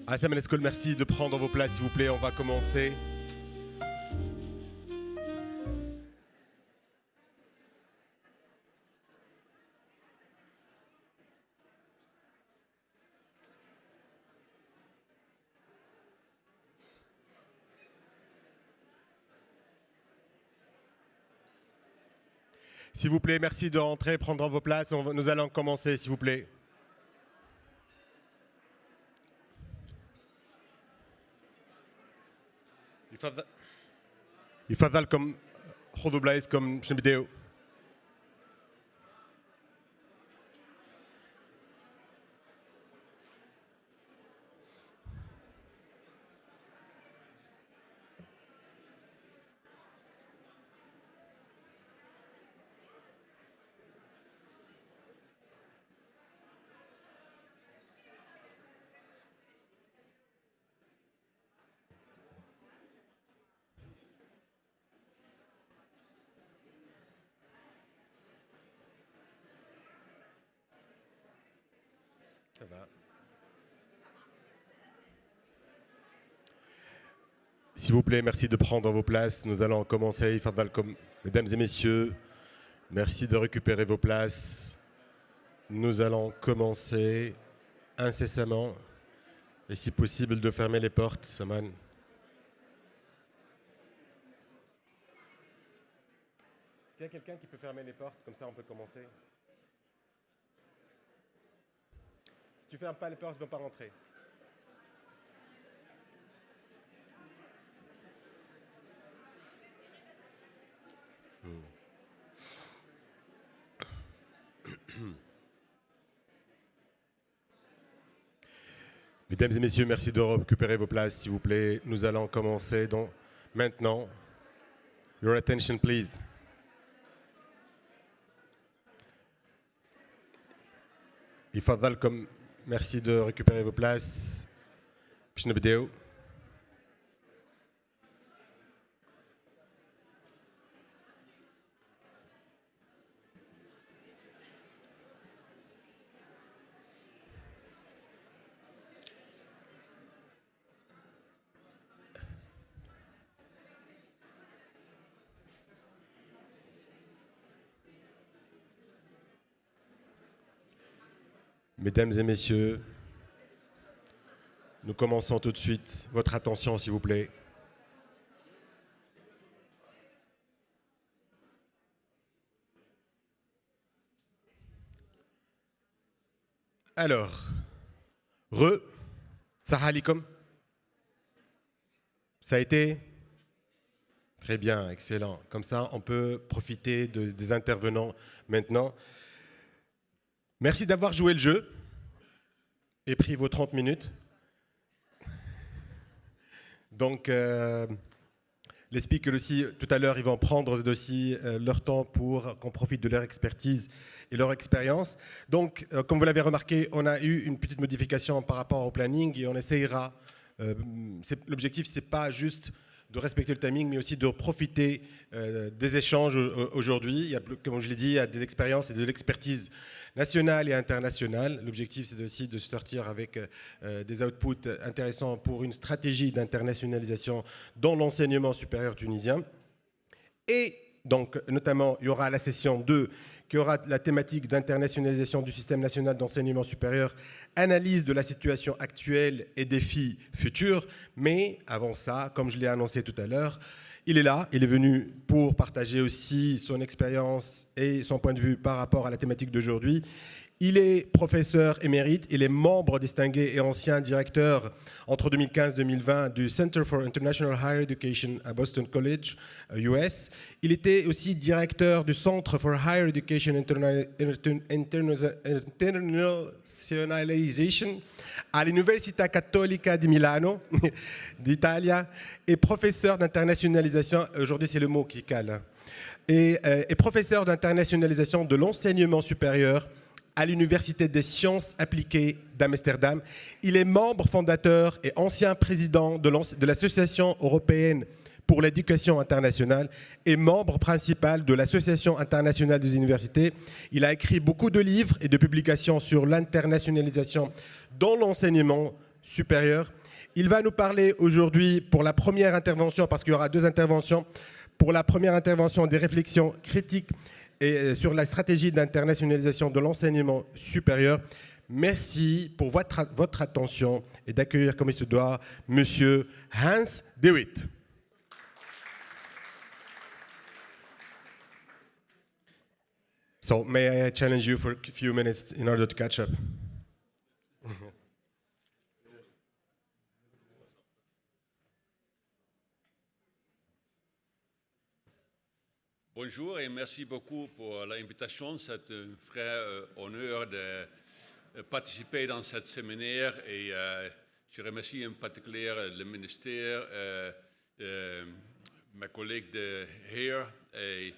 Séminaire, merci de prendre vos places, s'il vous plaît. On va commencer. S'il vous plaît, merci de rentrer, prendre vos places. Nous allons commencer, s'il vous plaît. يفضلكم خذوا بلايصكم باش نبداو. Ça va. S'il vous plaît, merci de prendre vos places. Nous allons commencer. Mesdames et messieurs, merci de récupérer vos places. Nous allons commencer incessamment. Et si possible, de fermer les portes, Saman. Est-ce qu'il y a quelqu'un qui peut fermer les portes? Comme ça, on peut commencer. Si tu ne fermes pas les portes, ils ne vont pas rentrer. Mesdames et messieurs, merci de récupérer vos places, s'il vous plaît. Nous allons commencer donc maintenant. Your attention, please. يفضلكم merci de récupérer vos places. باش نبداو. Mesdames et messieurs, nous commençons tout de suite. Votre attention, s'il vous plaît. Alors, Sahalikum. Ça a été? Très bien, excellent. Comme ça, on peut profiter des intervenants maintenant. Merci d'avoir joué le jeu et pris vos 30 minutes. Donc, les speakers aussi, tout à l'heure, ils vont prendre aussi leur temps pour qu'on profite de leur expertise et leur expérience. Donc, comme vous l'avez remarqué, on a eu une petite modification par rapport au planning et on essayera. L'objectif, ce n'est pas juste de respecter le timing, mais aussi de profiter des échanges aujourd'hui. Comme je l'ai dit, il y a des expériences et de l'expertise nationale et internationale. L'objectif, c'est aussi de sortir avec des outputs intéressants pour une stratégie d'internationalisation dans l'enseignement supérieur tunisien. Et donc, notamment, il y aura la session 2 qui aura la thématique d'internationalisation du système national d'enseignement supérieur, analyse de la situation actuelle et défis futurs. Mais avant ça, comme je l'ai annoncé tout à l'heure, il est là, il est venu pour partager aussi son expérience et son point de vue par rapport à la thématique d'aujourd'hui. Il est professeur émérite, il est membre distingué et ancien directeur entre 2015 et 2020 du Center for International Higher Education à Boston College, US. Il était aussi directeur du Centre for Higher Education Internationalization à l'Università Cattolica di Milano, d'Italie, et professeur d'internationalisation, aujourd'hui c'est le mot qui cale, et professeur d'internationalisation de l'enseignement supérieur à l'Université des sciences appliquées d'Amsterdam. Il est membre fondateur et ancien président de l'Association européenne pour l'éducation internationale et membre principal de l'Association internationale des universités. Il a écrit beaucoup de livres et de publications sur l'internationalisation dans l'enseignement supérieur. Il va nous parler aujourd'hui pour la première intervention, parce qu'il y aura 2 interventions, pour la première intervention des réflexions critiques et sur la stratégie d'internationalisation de l'enseignement supérieur. Merci pour votre attention et d'accueillir comme il se doit Monsieur Hans de Witt. So, may I challenge you for a few minutes in order to catch up? Bonjour et merci beaucoup pour l'invitation. C'est un vrai honneur de participer dans ce séminaire et je remercie en particulier le ministère, mes collègues de HERE et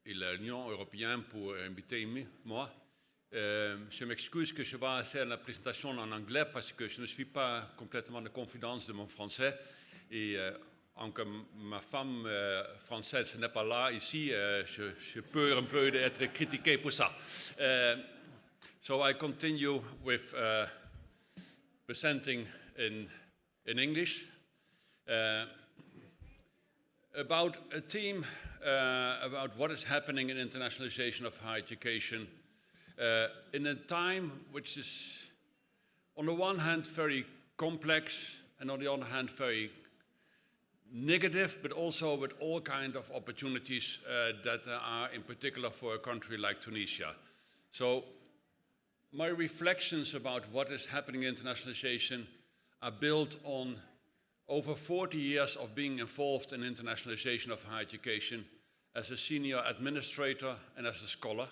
l'Union européenne pour inviter moi. Je m'excuse que je vais faire la présentation en anglais parce que je ne suis pas complètement de confidence de mon français et comme ma femme française n'est pas là ici, je peux un peu être critiqué pour ça. So I continue with presenting in English about a theme about what is happening in internationalization of higher education in a time which is on the one hand very complex and on the other hand very negative, but also with all kinds of opportunities that are in particular for a country like Tunisia. So my reflections about what is happening in internationalization are built on over 40 years of being involved in internationalization of higher education as a senior administrator and as a scholar.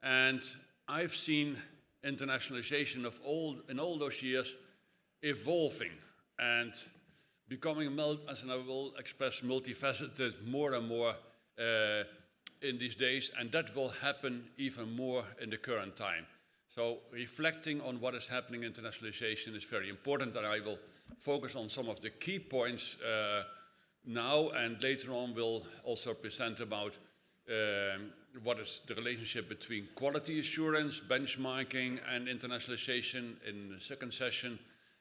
And I've seen internationalization in all those years evolving and becoming, as I will express, multifaceted more and more in these days, and that will happen even more in the current time. So reflecting on what is happening in internationalization is very important, and I will focus on some of the key points now, and later on we'll also present about what is the relationship between quality assurance, benchmarking, and internationalization in the second session.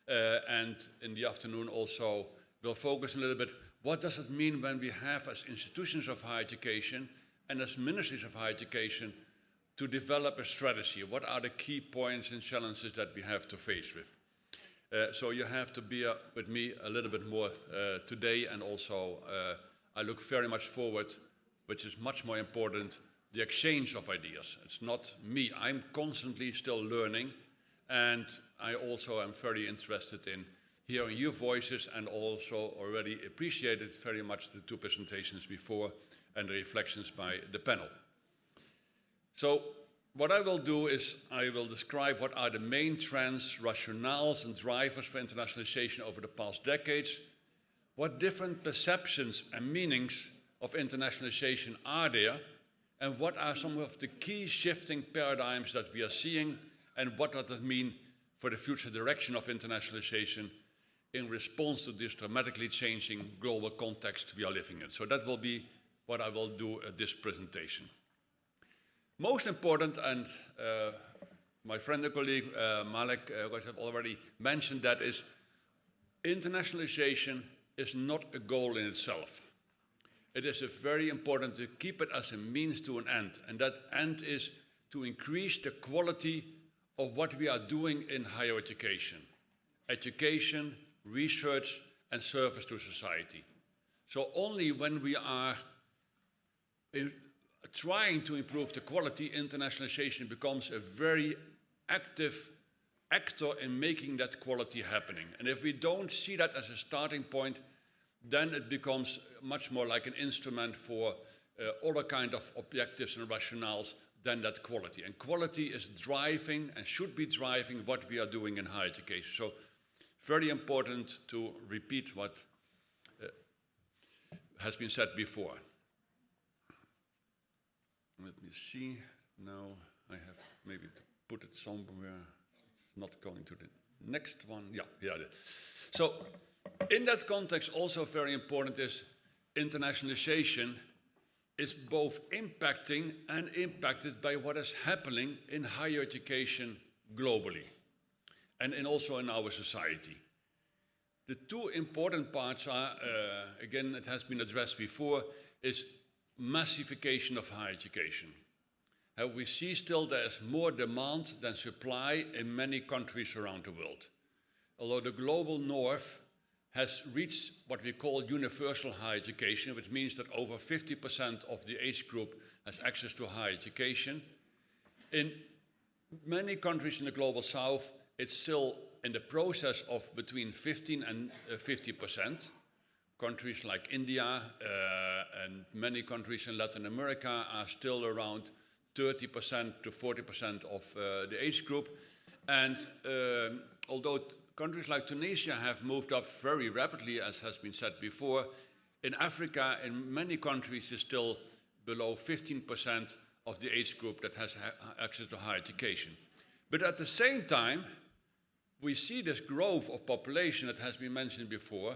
And in the afternoon also we'll focus a little bit, what does it mean when we have as institutions of higher education and as ministries of higher education to develop a strategy? What are the key points and challenges that we have to face with? So you have to be with me a little bit more today, and also I look very much forward, which is much more important, the exchange of ideas. It's not me, I'm constantly still learning, and I also am very interested in hearing your voices, and also already appreciated very much the 2 presentations before and the reflections by the panel. So what I will do is I will describe what are the main trends, rationales and drivers for internationalization over the past decades, what different perceptions and meanings of internationalization are there, and what are some of the key shifting paradigms that we are seeing, and what does that mean for the future direction of internationalization in response to this dramatically changing global context we are living in. So that will be what I will do at this presentation. Most important, and my friend and colleague Malek have already mentioned that, is internationalization is not a goal in itself. It is very important to keep it as a means to an end, and that end is to increase the quality of what we are doing in higher education. Education, research, and service to society. So only when we are trying to improve the quality, internationalization becomes a very active actor in making that quality happening. And if we don't see that as a starting point, then it becomes much more like an instrument for other kind of objectives and rationales than that quality. And quality is driving and should be driving what we are doing in higher education. So very important to repeat what has been said before. Let me see. Now I have maybe to put it somewhere. It's not going to the next one. Yeah, it is. So in that context, also very important is internationalization is both impacting and impacted by what is happening in higher education globally. and also in our society. The two important parts are, again, it has been addressed before, is massification of higher education. We see still there's more demand than supply in many countries around the world. Although the global north has reached what we call universal higher education, which means that over 50% of the age group has access to higher education. In many countries in the global south, it's still in the process of between 15 and 50%. Countries like India and many countries in Latin America are still around 30% to 40% of the age group. And although countries like Tunisia have moved up very rapidly, as has been said before, in Africa, in many countries, is still below 15% of the age group that has access to higher education. But at the same time, we see this growth of population that has been mentioned before.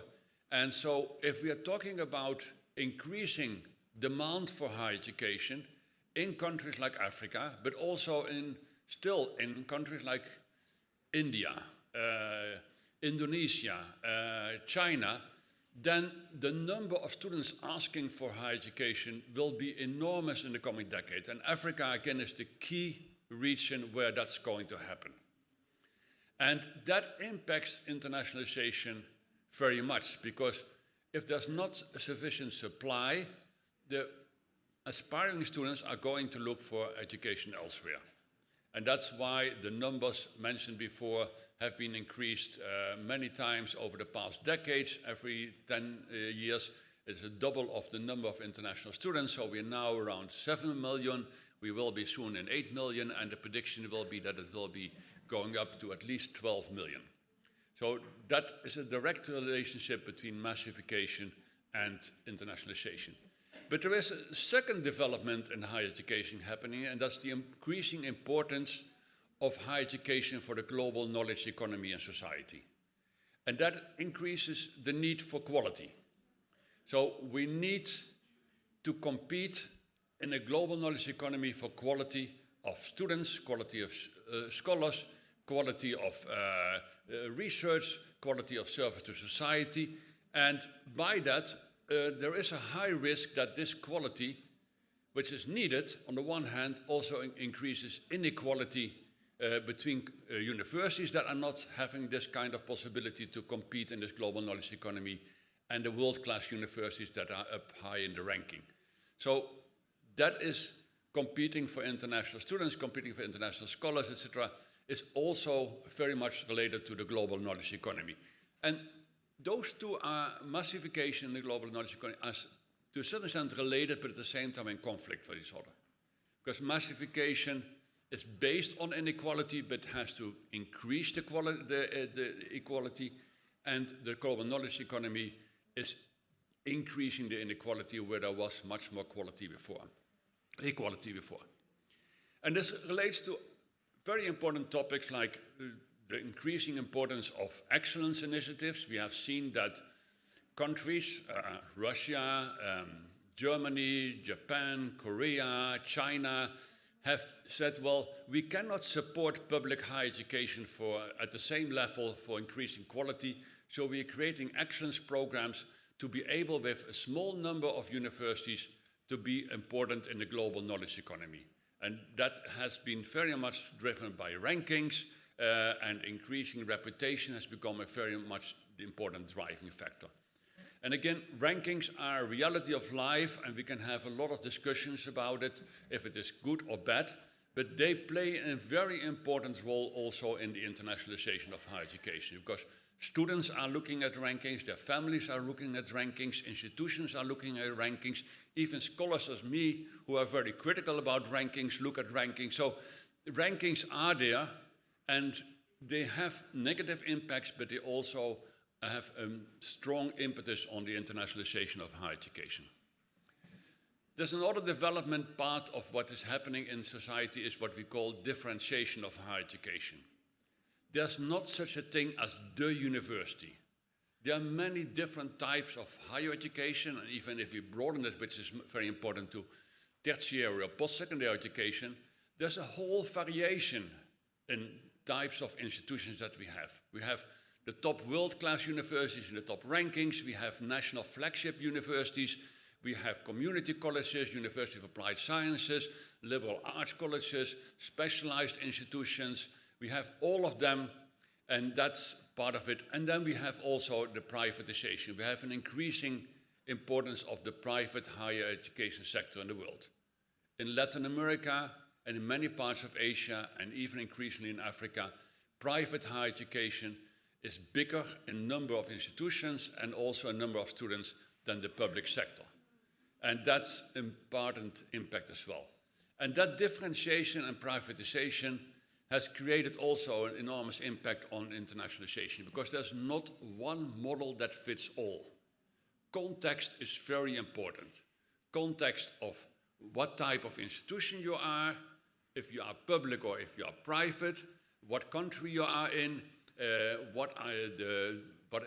And so if we are talking about increasing demand for higher education in countries like Africa, but also still in countries like India, Indonesia, China, then the number of students asking for higher education will be enormous in the coming decade. And Africa, again, is the key region where that's going to happen. And that impacts internationalization very much, because if there's not a sufficient supply, the aspiring students are going to look for education elsewhere. And that's why the numbers mentioned before have been increased many times over the past decades. Every 10 years, it's a double of the number of international students. So we're now around 7 million. We will be soon in 8 million, and the prediction will be that it will be going up to at least 12 million. So that is a direct relationship between massification and internationalization. But there is a second development in higher education happening, and that's the increasing importance of higher education for the global knowledge economy and society. And that increases the need for quality. So we need to compete in a global knowledge economy for quality of students, quality of scholars, quality of research, quality of service to society. And by that, there is a high risk that this quality, which is needed, on the one hand, also increases inequality between universities that are not having this kind of possibility to compete in this global knowledge economy and the world-class universities that are up high in the ranking. So that is competing for international students, competing for international scholars, etc., is also very much related to the global knowledge economy. And those two are massification in the global knowledge economy as to a certain extent related, but at the same time in conflict with each other. Because massification is based on inequality, but has to increase the equality, and the global knowledge economy is increasing the inequality where there was much more equality before. And this relates to very important topics like the increasing importance of excellence initiatives. We have seen that countries, Russia, Germany, Japan, Korea, China, have said, well, we cannot support public higher education at the same level for increasing quality, so we are creating excellence programs to be able, with a small number of universities, to be important in the global knowledge economy. And that has been very much driven by rankings, and increasing reputation has become a very much important driving factor. And again, rankings are a reality of life, and we can have a lot of discussions about it, if it is good or bad, but they play a very important role also in the internationalization of higher education, because students are looking at rankings, their families are looking at rankings, institutions are looking at rankings, even scholars as me, who are very critical about rankings, look at rankings. So rankings are there, and they have negative impacts, but they also have a strong impetus on the internationalization of higher education. There's another development part of what is happening in society is what we call differentiation of higher education. There's not such a thing as the university. There are many different types of higher education, and even if we broaden it, which is very important, to tertiary or post-secondary education, there's a whole variation in types of institutions that we have. We have the top world-class universities in the top rankings. We have national flagship universities. We have community colleges, University of Applied Sciences, liberal arts colleges, specialized institutions. We have all of them, and that's part of it. And then we have also the privatization. We have an increasing importance of the private higher education sector in the world. In Latin America and in many parts of Asia, and even increasingly in Africa, private higher education is bigger in number of institutions and also a number of students than the public sector. And that's an important impact as well. And that differentiation and privatization has created also an enormous impact on internationalization, because there's not one model that fits all. Context is very important. Context of what type of institution you are, if you are public or if you are private, what country you are in, what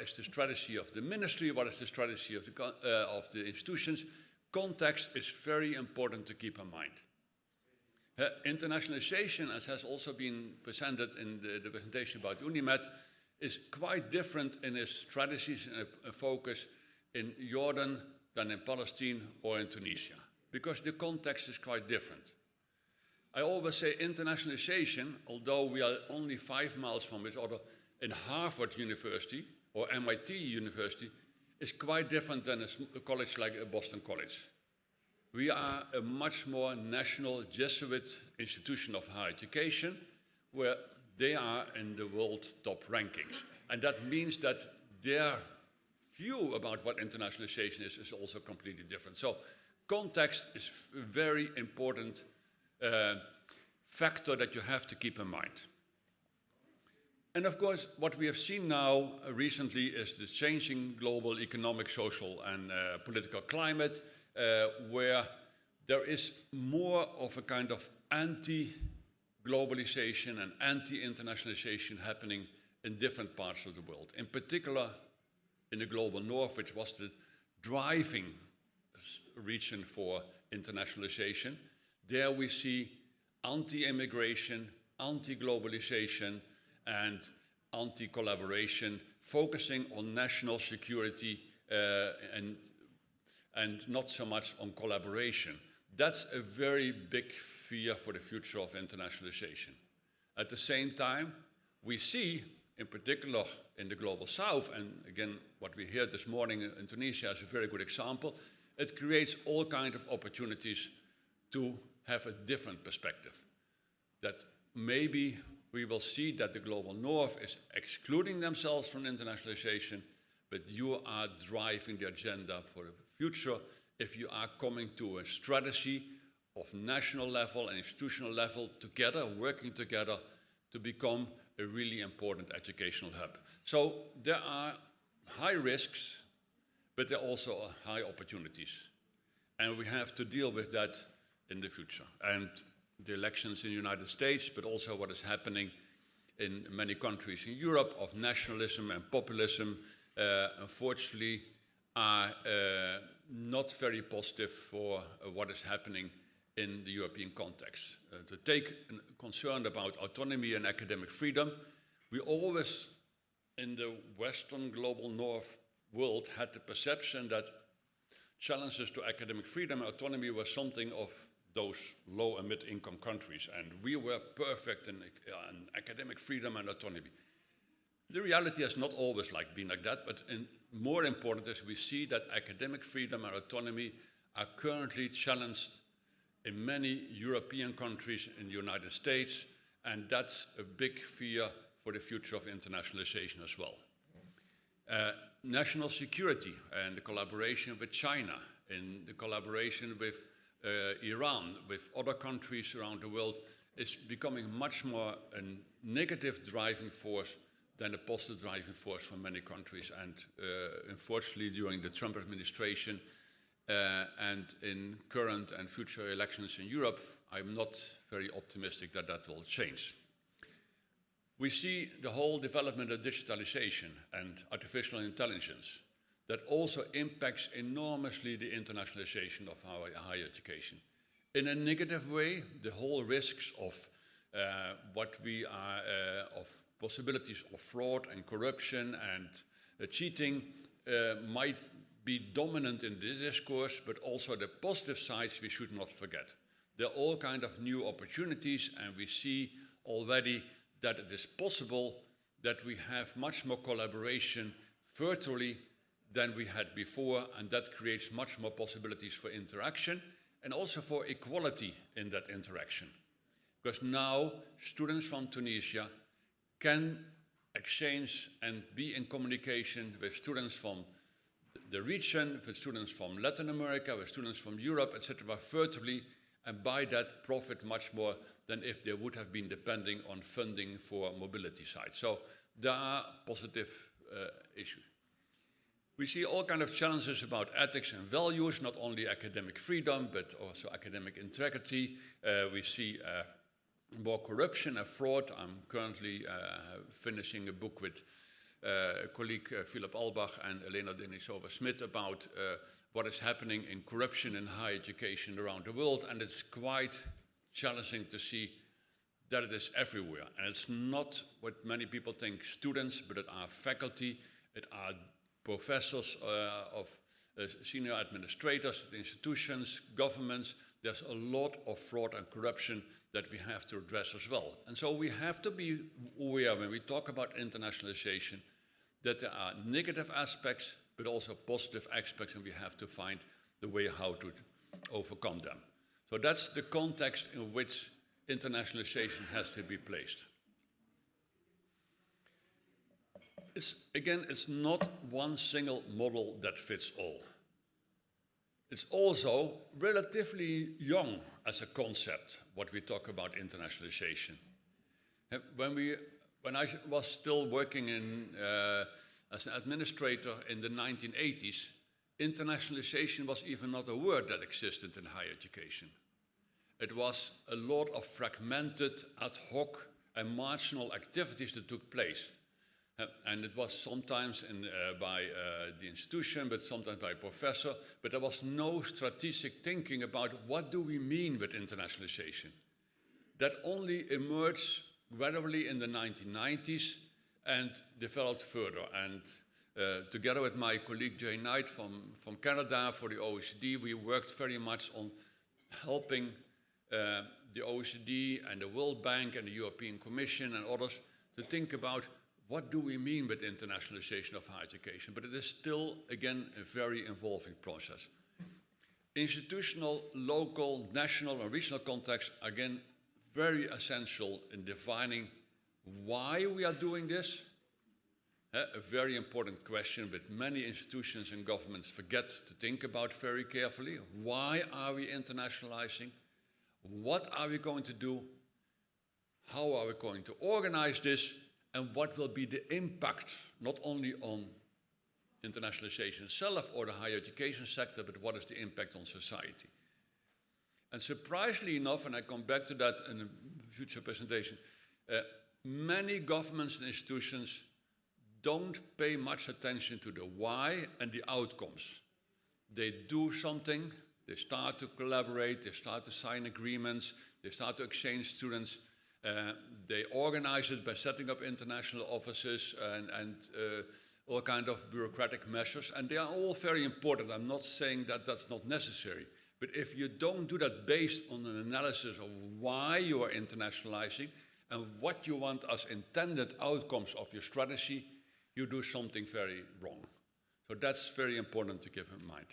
is the strategy of the ministry, what is the strategy of the institutions. Context is very important to keep in mind. Internationalization, as has also been presented in the presentation about UNIMED, is quite different in its strategies and focus in Jordan than in Palestine or in Tunisia, because the context is quite different. I always say internationalization, although we are only 5 miles from each other, in Harvard University or MIT University, is quite different than a college like Boston College. We are a much more national Jesuit institution of higher education, where they are in the world top rankings. And that means that their view about what internationalization is also completely different. So context is a very important factor that you have to keep in mind. And of course, what we have seen now recently is the changing global economic, social, and political climate, where there is more of a kind of anti-globalization and anti-internationalization happening in different parts of the world. In particular, in the global north, which was the driving region for internationalization, there we see anti-immigration, anti-globalization, and anti-collaboration, focusing on national security and not so much on collaboration. That's a very big fear for the future of internationalization. At the same time, we see, in particular in the global south, and again, what we heard this morning in Tunisia is a very good example, it creates all kinds of opportunities to have a different perspective. That maybe we will see that the global north is excluding themselves from internationalization, but you are driving the agenda for the future if you are coming to a strategy of national level and institutional level together, working together to become a really important educational hub. So there are high risks, but there are also high opportunities. And we have to deal with that in the future. And the elections in the United States, but also what is happening in many countries in Europe of nationalism and populism, unfortunately, are not very positive for what is happening in the European context. To take concern about autonomy and academic freedom, we always, in the Western global North world, had the perception that challenges to academic freedom and autonomy were something of those low and mid-income countries, and we were perfect in academic freedom and autonomy. The reality has not always been like that, but more important is we see that academic freedom and autonomy are currently challenged in many European countries, in the United States, and that's a big fear for the future of internationalization as well. National security and the collaboration with China, and the collaboration with Iran, with other countries around the world, is becoming much more a negative driving force than a positive driving force for many countries. And unfortunately, during the Trump administration and in current and future elections in Europe, I'm not very optimistic that that will change. We see the whole development of digitalization and artificial intelligence that also impacts enormously the internationalization of our higher education. In a negative way, the whole risks of what we are of possibilities of fraud and corruption and cheating might be dominant in this discourse, but also the positive sides we should not forget. There are all kinds of new opportunities, and we see already that it is possible that we have much more collaboration virtually than we had before, and that creates much more possibilities for interaction and also for equality in that interaction. Because now students from Tunisia can exchange and be in communication with students from the region, with students from Latin America, with students from Europe, etc., virtually, and by that profit much more than if they would have been depending on funding for mobility sites. So there are positive issues. We see all kinds of challenges about ethics and values, not only academic freedom, but also academic integrity. We see more corruption and fraud. I'm currently finishing a book with colleague Philip Albach and Elena Denisova-Smith about what is happening in corruption in higher education around the world, and it's quite challenging to see that it is everywhere. And it's not what many people think students, but it are faculty, it are professors of senior administrators at institutions, governments. There's a lot of fraud and corruption that we have to address as well. And so we have to be aware when we talk about internationalization that there are negative aspects, but also positive aspects, and we have to find the way how to overcome them. So that's the context in which internationalization has to be placed. It's not one single model that fits all. It's also relatively young as a concept, what we talk about internationalization. When I was still working as an administrator in the 1980s, internationalization was even not a word that existed in higher education. It was a lot of fragmented, ad hoc, and marginal activities that took place. And it was sometimes by the institution, but sometimes by a professor, but there was no strategic thinking about what do we mean with internationalization. That only emerged gradually in the 1990s and developed further. And together with my colleague Jay Knight from Canada for the OECD, we worked very much on helping the OECD and the World Bank and the European Commission and others to think about what do we mean with internationalization of higher education? But it is still, again, a very evolving process. Institutional, local, national, and regional context, again, very essential in defining why we are doing this. A very important question that many institutions and governments forget to think about very carefully. Why are we internationalizing? What are we going to do? How are we going to organize this? And what will be the impact, not only on internationalization itself or the higher education sector, but what is the impact on society? And surprisingly enough, and I come back to that in a future presentation, many governments and institutions don't pay much attention to the why and the outcomes. They do something, they start to collaborate, they start to sign agreements, they start to exchange students. They organize it by setting up international offices and all kinds of bureaucratic measures, and they are all very important. I'm not saying that that's not necessary, but if you don't do that based on an analysis of why you are internationalizing and what you want as intended outcomes of your strategy, you do something very wrong. So that's very important to keep in mind.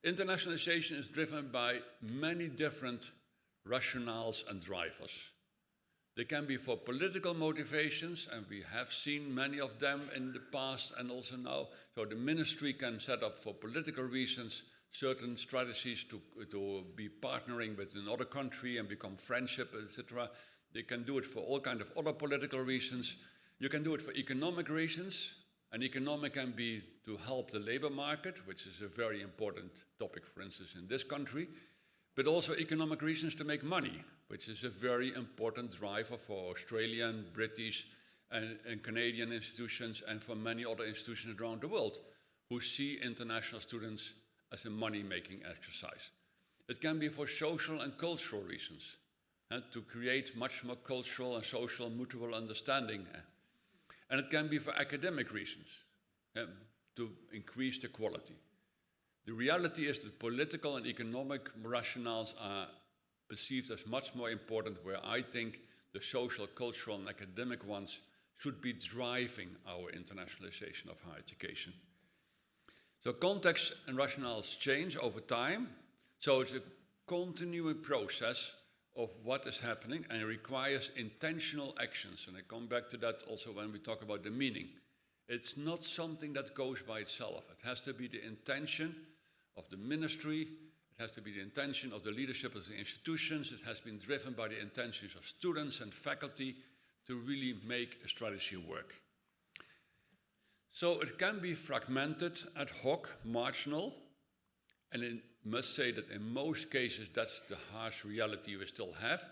Internationalization is driven by many different rationales and drivers. They can be for political motivations, and we have seen many of them in the past and also now. So the ministry can set up for political reasons certain strategies to be partnering with another country and become friendship, etc. They can do it for all kinds of other political reasons. You can do it for economic reasons, and economic can be to help the labor market, which is a very important topic, for instance, in this country. But also economic reasons to make money, which is a very important driver for Australian, British, and Canadian institutions, and for many other institutions around the world who see international students as a money-making exercise. It can be for social and cultural reasons. to create much more cultural and social mutual understanding. And it can be for academic reasons, to increase the quality. The reality is that political and economic rationales are perceived as much more important, where I think the social, cultural, and academic ones should be driving our internationalization of higher education. So context and rationales change over time, so it's a continuing process of what is happening, and it requires intentional actions. And I come back to that also when we talk about the meaning. It's not something that goes by itself. It has to be the intention of the ministry, it has to be the intention of the leadership of the institutions, it has been driven by the intentions of students and faculty to really make a strategy work. So it can be fragmented, ad hoc, marginal, and I must say that in most cases that's the harsh reality we still have.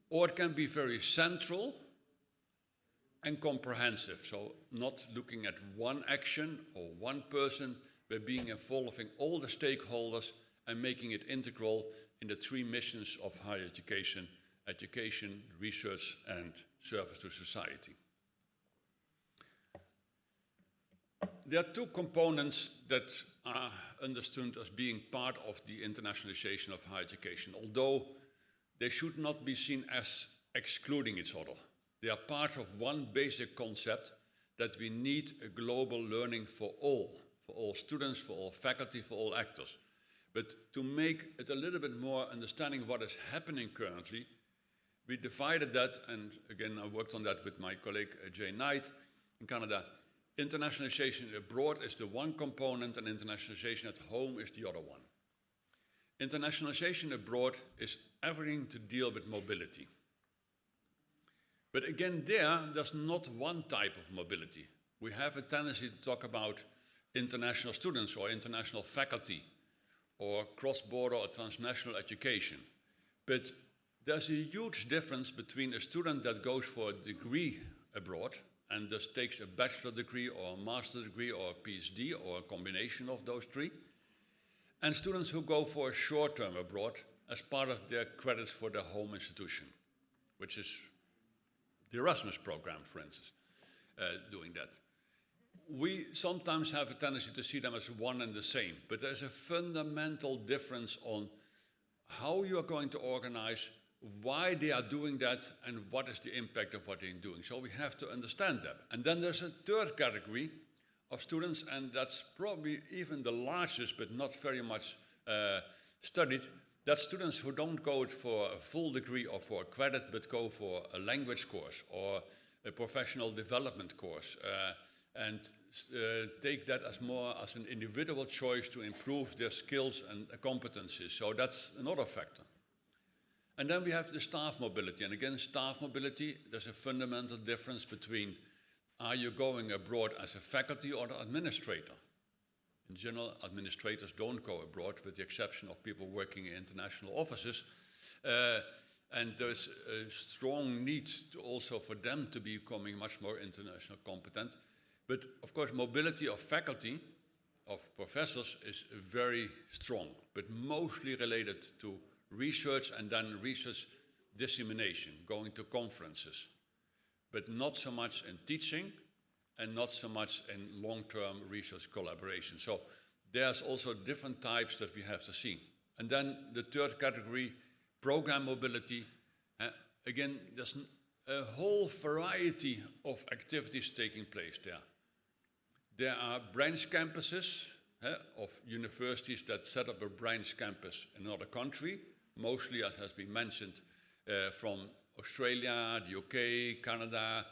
Or it can be very central and comprehensive, so not looking at one action or one person, but being involving all the stakeholders and making it integral in the three missions of higher education: education, research, and service to society. There are two components that are understood as being part of the internationalization of higher education, although they should not be seen as excluding each other. They are part of one basic concept that we need a global learning for all students, for all faculty, for all actors. But to make it a little bit more understanding of what is happening currently, we divided that, and again I worked on that with my colleague Jay Knight in Canada. Internationalization abroad is the one component, and internationalization at home is the other one. Internationalization abroad is everything to deal with mobility. But again, there's not one type of mobility. We have a tendency to talk about international students or international faculty or cross-border or transnational education. But there's a huge difference between a student that goes for a degree abroad and thus takes a bachelor degree or a master degree or a PhD or a combination of those three, and students who go for a short term abroad as part of their credits for their home institution, which is the Erasmus program, for instance, doing that. We sometimes have a tendency to see them as one and the same, but there's a fundamental difference on how you are going to organize, why they are doing that, and what is the impact of what they're doing. So we have to understand that. And then there's a third category of students, and that's probably even the largest, but not very much studied. That's students who don't go for a full degree or for a credit, but go for a language course or a professional development course, and take that as more as an individual choice to improve their skills and competencies. So that's another factor. And then we have the staff mobility. And again, staff mobility, there's a fundamental difference between are you going abroad as a faculty or an administrator? In general, administrators don't go abroad, with the exception of people working in international offices. And there's a strong need also for them to be becoming much more international competent. But of course, mobility of faculty, of professors, is very strong, but mostly related to research and then research dissemination, going to conferences, but not so much in teaching and not so much in long-term research collaboration. So there's also different types that we have to see. And then the third category, program mobility. Again, there's a whole variety of activities taking place there. There are branch campuses of universities that set up a branch campus in another country, mostly, as has been mentioned, from Australia, the UK, Canada,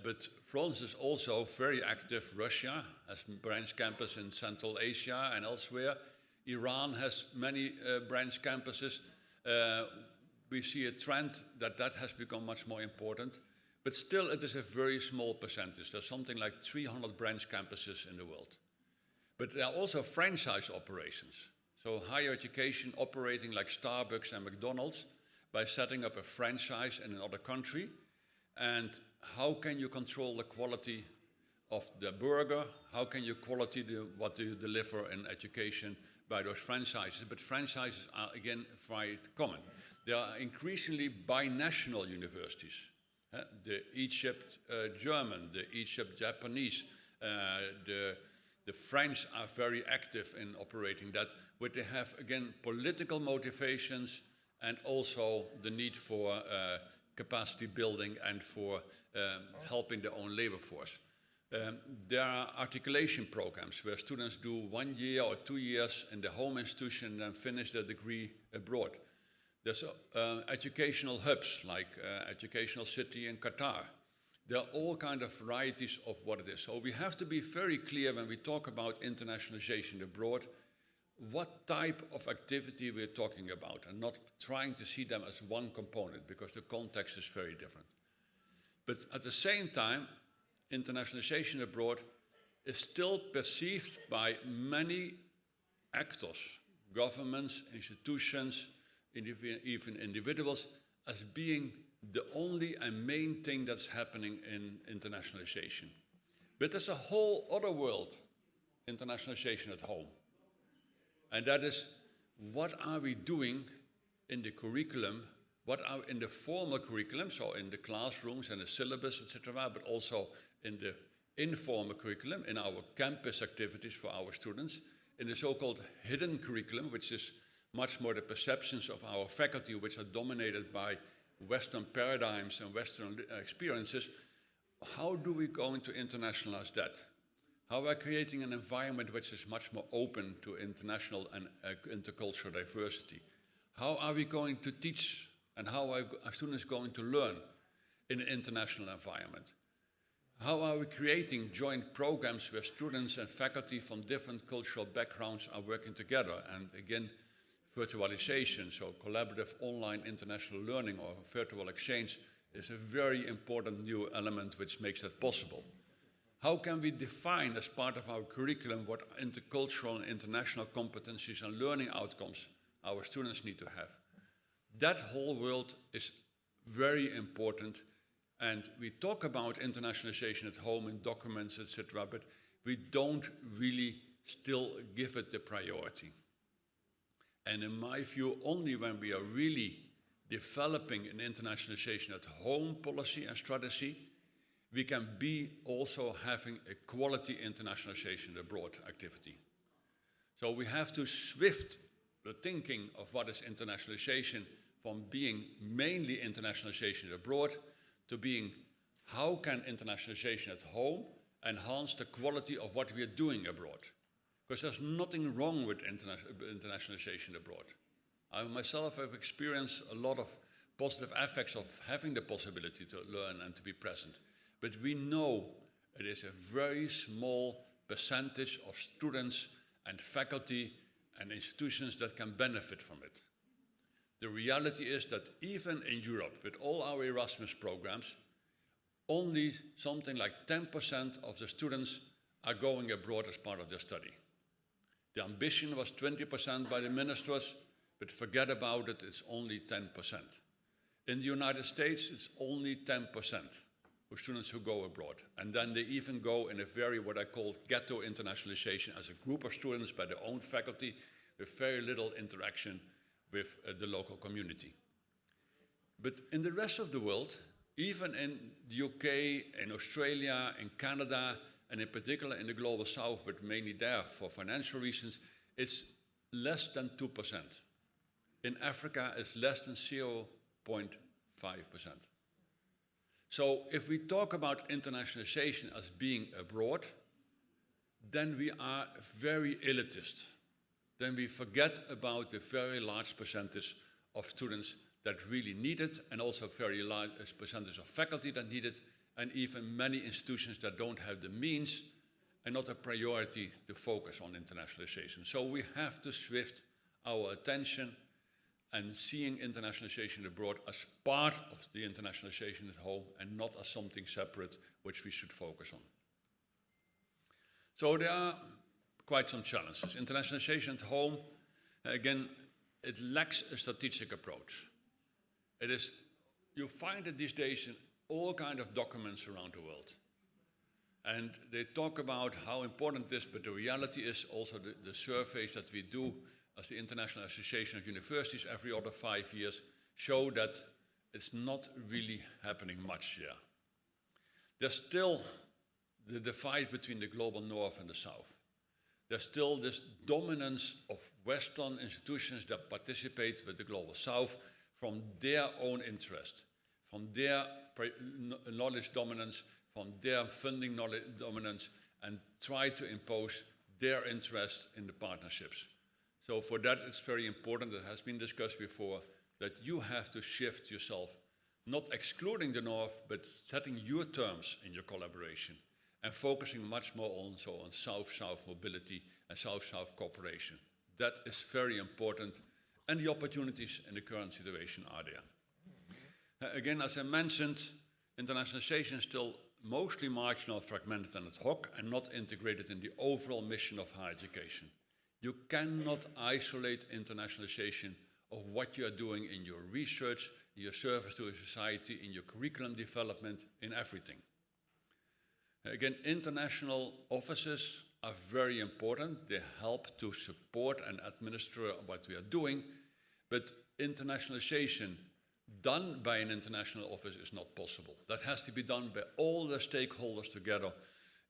but France is also very active. Russia has branch campus in Central Asia and elsewhere. Iran has many branch campuses. We see a trend that has become much more important, but still it is a very small percentage. There's something like 300 branch campuses in the world. But there are also franchise operations. So higher education operating like Starbucks and McDonald's by setting up a franchise in another country. And how can you control the quality of the burger? How can you quality what you deliver in education by those franchises? But franchises are, again, quite common. There are increasingly binational universities. The Egypt German, the Egypt Japanese, the French are very active in operating that, but they have, again, political motivations and also the need for capacity building and for helping their own labor force. There are articulation programs where students do 1 year or 2 years in the home institution and then finish their degree abroad. There's educational hubs like Educational City in Qatar. There are all kinds of varieties of what it is. So we have to be very clear when we talk about internationalization abroad, what type of activity we're talking about, and not trying to see them as one component, because the context is very different. But at the same time, internationalization abroad is still perceived by many actors, governments, institutions, even individuals, as being the only and main thing that's happening in internationalization. But there's a whole other world, internationalization at home. And that is, what are we doing in the curriculum, what are in the formal curriculum, so in the classrooms and the syllabus, etc., but also in the informal curriculum, in our campus activities for our students, in the so-called hidden curriculum, which is much more the perceptions of our faculty, which are dominated by Western paradigms and Western experiences. How do we go into internationalize that? How are we creating an environment which is much more open to international and intercultural diversity? How are we going to teach, and how are our students going to learn in an international environment? How are we creating joint programs where students and faculty from different cultural backgrounds are working together? And again, virtualization, so collaborative online international learning or virtual exchange, is a very important new element which makes that possible. How can we define as part of our curriculum what intercultural and international competencies and learning outcomes our students need to have? That whole world is very important, and we talk about internationalization at home in documents, etc., but we don't really still give it the priority. And in my view, only when we are really developing an internationalization at home policy and strategy, we can be also having a quality internationalization abroad activity. So we have to shift the thinking of what is internationalization from being mainly internationalization abroad to being how can internationalization at home enhance the quality of what we are doing abroad. Because there's nothing wrong with internationalization abroad. I myself have experienced a lot of positive effects of having the possibility to learn and to be present. But we know it is a very small percentage of students and faculty and institutions that can benefit from it. The reality is that even in Europe, with all our Erasmus programs, only something like 10% of the students are going abroad as part of their study. The ambition was 20% by the ministers, but forget about it, it's only 10%. In the United States, it's only 10% of students who go abroad. And then they even go in a very, what I call ghetto internationalization, as a group of students by their own faculty with very little interaction with the local community. But in the rest of the world, even in the UK, in Australia, in Canada, and in particular in the Global South, but mainly there for financial reasons, it's less than 2%. In Africa, it's less than 0.5%. So if we talk about internationalization as being abroad, then we are very elitist. Then we forget about the very large percentage of students that really need it, and also a very large percentage of faculty that need it, and even many institutions that don't have the means and not a priority to focus on internationalization. So we have to shift our attention and seeing internationalization abroad as part of the internationalization at home and not as something separate which we should focus on. So there are quite some challenges. Internationalization at home, again, it lacks a strategic approach. It is, you find it these days in all kinds of documents around the world. And they talk about how important this, but the reality is also the surveys that we do as the International Association of Universities every other 5 years show that it's not really happening much here. There's still the divide between the global north and the south. There's still this dominance of Western institutions that participate with the global south from their own interest, from their knowledge dominance, from their funding knowledge dominance, and try to impose their interest in the partnerships. So for that, it's very important, it has been discussed before, that you have to shift yourself, not excluding the North, but setting your terms in your collaboration and focusing much more also on South-South mobility and South-South cooperation. That is very important, and the opportunities in the current situation are there. Again, as I mentioned, internationalization is still mostly marginal, fragmented and ad hoc, and not integrated in the overall mission of higher education. You cannot isolate internationalization of what you are doing in your research, in your service to a society, in your curriculum development, in everything. Again, international offices are very important. They help to support and administer what we are doing, but internationalization done by an international office is not possible. That has to be done by all the stakeholders together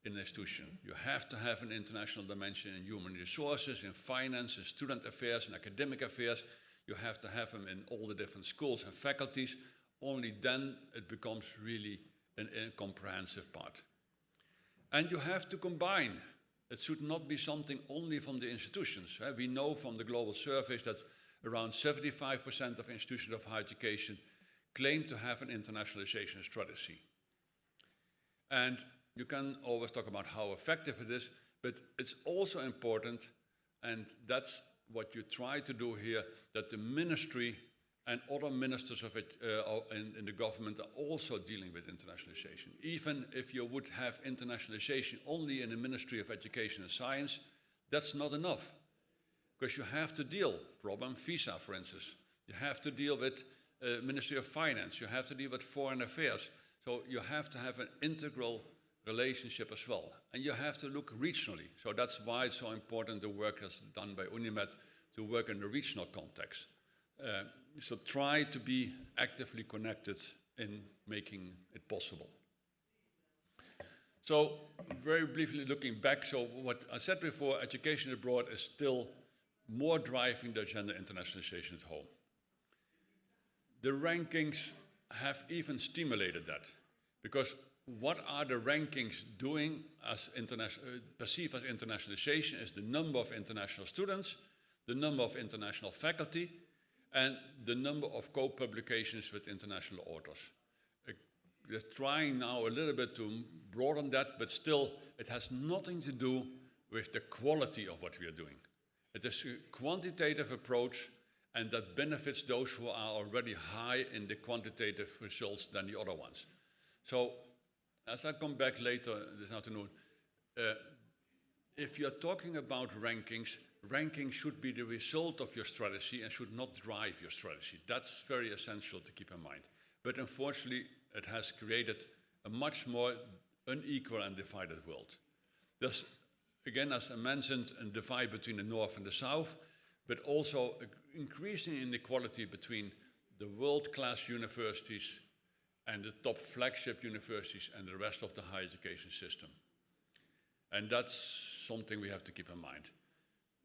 in an institution. You have to have an international dimension in human resources, in finance, in student affairs, in academic affairs. You have to have them in all the different schools and faculties. Only then it becomes really a comprehensive part. And you have to combine. It should not be something only from the institutions. We know from the global surveys that around 75% of institutions of higher education claim to have an internationalization strategy. And you can always talk about how effective it is, but it's also important, and that's what you try to do here, that the ministry and other ministers of it in the government are also dealing with internationalization. Even if you would have internationalization only in the Ministry of Education and Science, that's not enough. Because you have to deal, problem visa, for instance. You have to deal with Ministry of Finance. You have to deal with Foreign Affairs. So you have to have an integral relationship as well. And you have to look regionally. So that's why it's so important the work that's done by UNIMED to work in the regional context. So try to be actively connected in making it possible. So very briefly looking back, so what I said before, education abroad is still more driving the agenda internationalization at home. The rankings have even stimulated that, because what are the rankings doing as perceived as internationalization is the number of international students, the number of international faculty, and the number of co-publications with international authors. We're trying now a little bit to broaden that, but still it has nothing to do with the quality of what we are doing. It is a quantitative approach, and that benefits those who are already high in the quantitative results than the other ones. So, as I come back later this afternoon, if you're talking about rankings, rankings should be the result of your strategy and should not drive your strategy. That's very essential to keep in mind. But unfortunately, it has created a much more unequal and divided world. There's, again, as I mentioned, a divide between the North and the South, but also increasing inequality between the world-class universities and the top flagship universities and the rest of the higher education system. And that's something we have to keep in mind.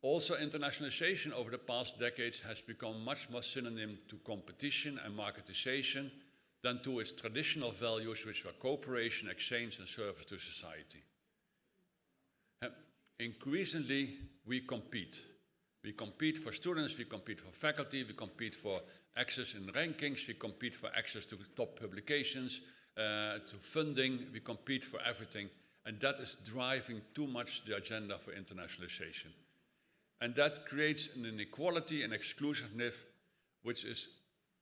Also, internationalization over the past decades has become much more synonym to competition and marketization than to its traditional values, which were cooperation, exchange, and service to society. Increasingly, we compete. We compete for students, we compete for faculty, we compete for access in rankings, we compete for access to top publications, to funding, we compete for everything. And that is driving too much the agenda for internationalization. And that creates an inequality and exclusiveness, which is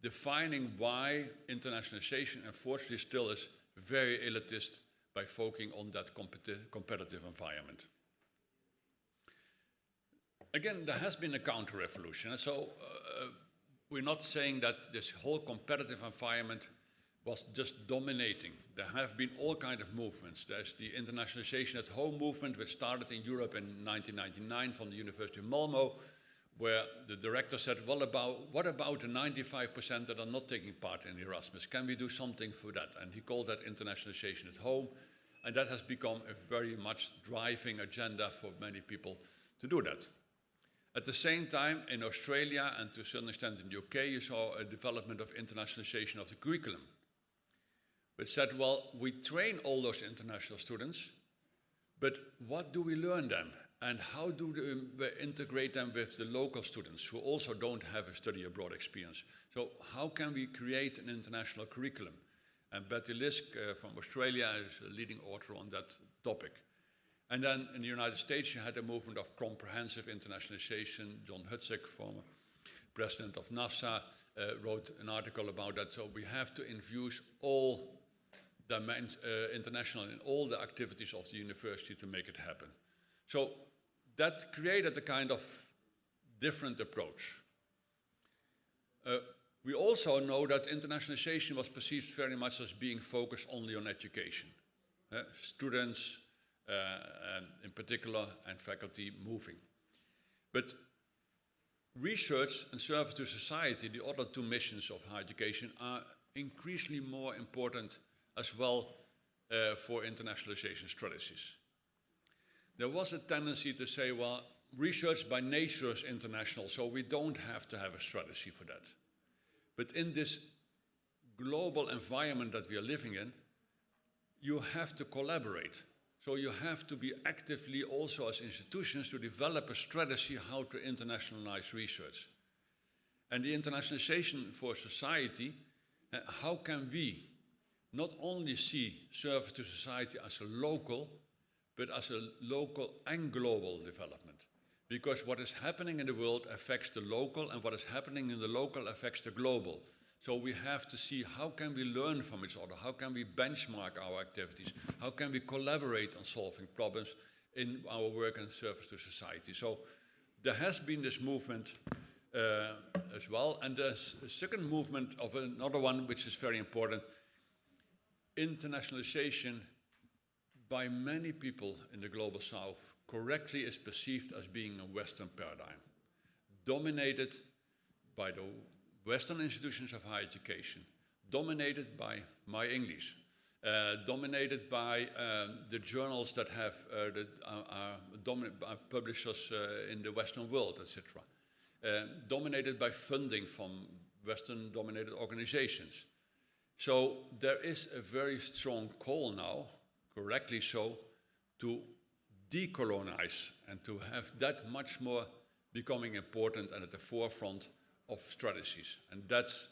defining why internationalization, unfortunately, still is very elitist by focusing on that competitive environment. Again, there has been a counter-revolution, and so we're not saying that this whole competitive environment was just dominating. There have been all kinds of movements. There's the internationalization at home movement, which started in Europe in 1999 from the University of Malmö, where the director said, well, what about the 95% that are not taking part in Erasmus? Can we do something for that? And he called that internationalization at home. And that has become a very much driving agenda for many people to do that. At the same time, in Australia and to a certain extent in the UK, you saw a development of internationalization of the curriculum, which said, well, we train all those international students, but what do we learn them? And how do we integrate them with the local students who also don't have a study abroad experience? So how can we create an international curriculum? And 𝒏𝒔𝒆 from Australia is a leading author on that topic. And then in the United States, you had a movement of comprehensive internationalization. John Hudzik, former president of NAFSA, wrote an article about that. So we have to infuse all the international in all the activities of the university to make it happen. So that created a kind of different approach. We also know that internationalization was perceived very much as being focused only on education. Students, in particular, and faculty moving. But research and service to society, the other two missions of higher education, are increasingly more important as well for internationalization strategies. There was a tendency to say, well, research by nature is international, so we don't have to have a strategy for that. But in this global environment that we are living in, you have to collaborate. So you have to be actively also as institutions to develop a strategy how to internationalize research. And the internationalization for society, how can we not only see service to society as a local, but as a local and global development? Because what is happening in the world affects the local, and what is happening in the local affects the global. So we have to see how can we learn from each other, how can we benchmark our activities, how can we collaborate on solving problems in our work and service to society. So there has been this movement as well, and there's a second movement of another one which is very important. Internationalization by many people in the global south correctly is perceived as being a Western paradigm, dominated by the Western institutions of higher education, dominated by my English, dominated by the journals that have publishers in the Western world, etc. Dominated by funding from Western-dominated organizations. So there is a very strong call now, correctly so, to decolonize and to have that much more becoming important and at the forefront of strategies. And that's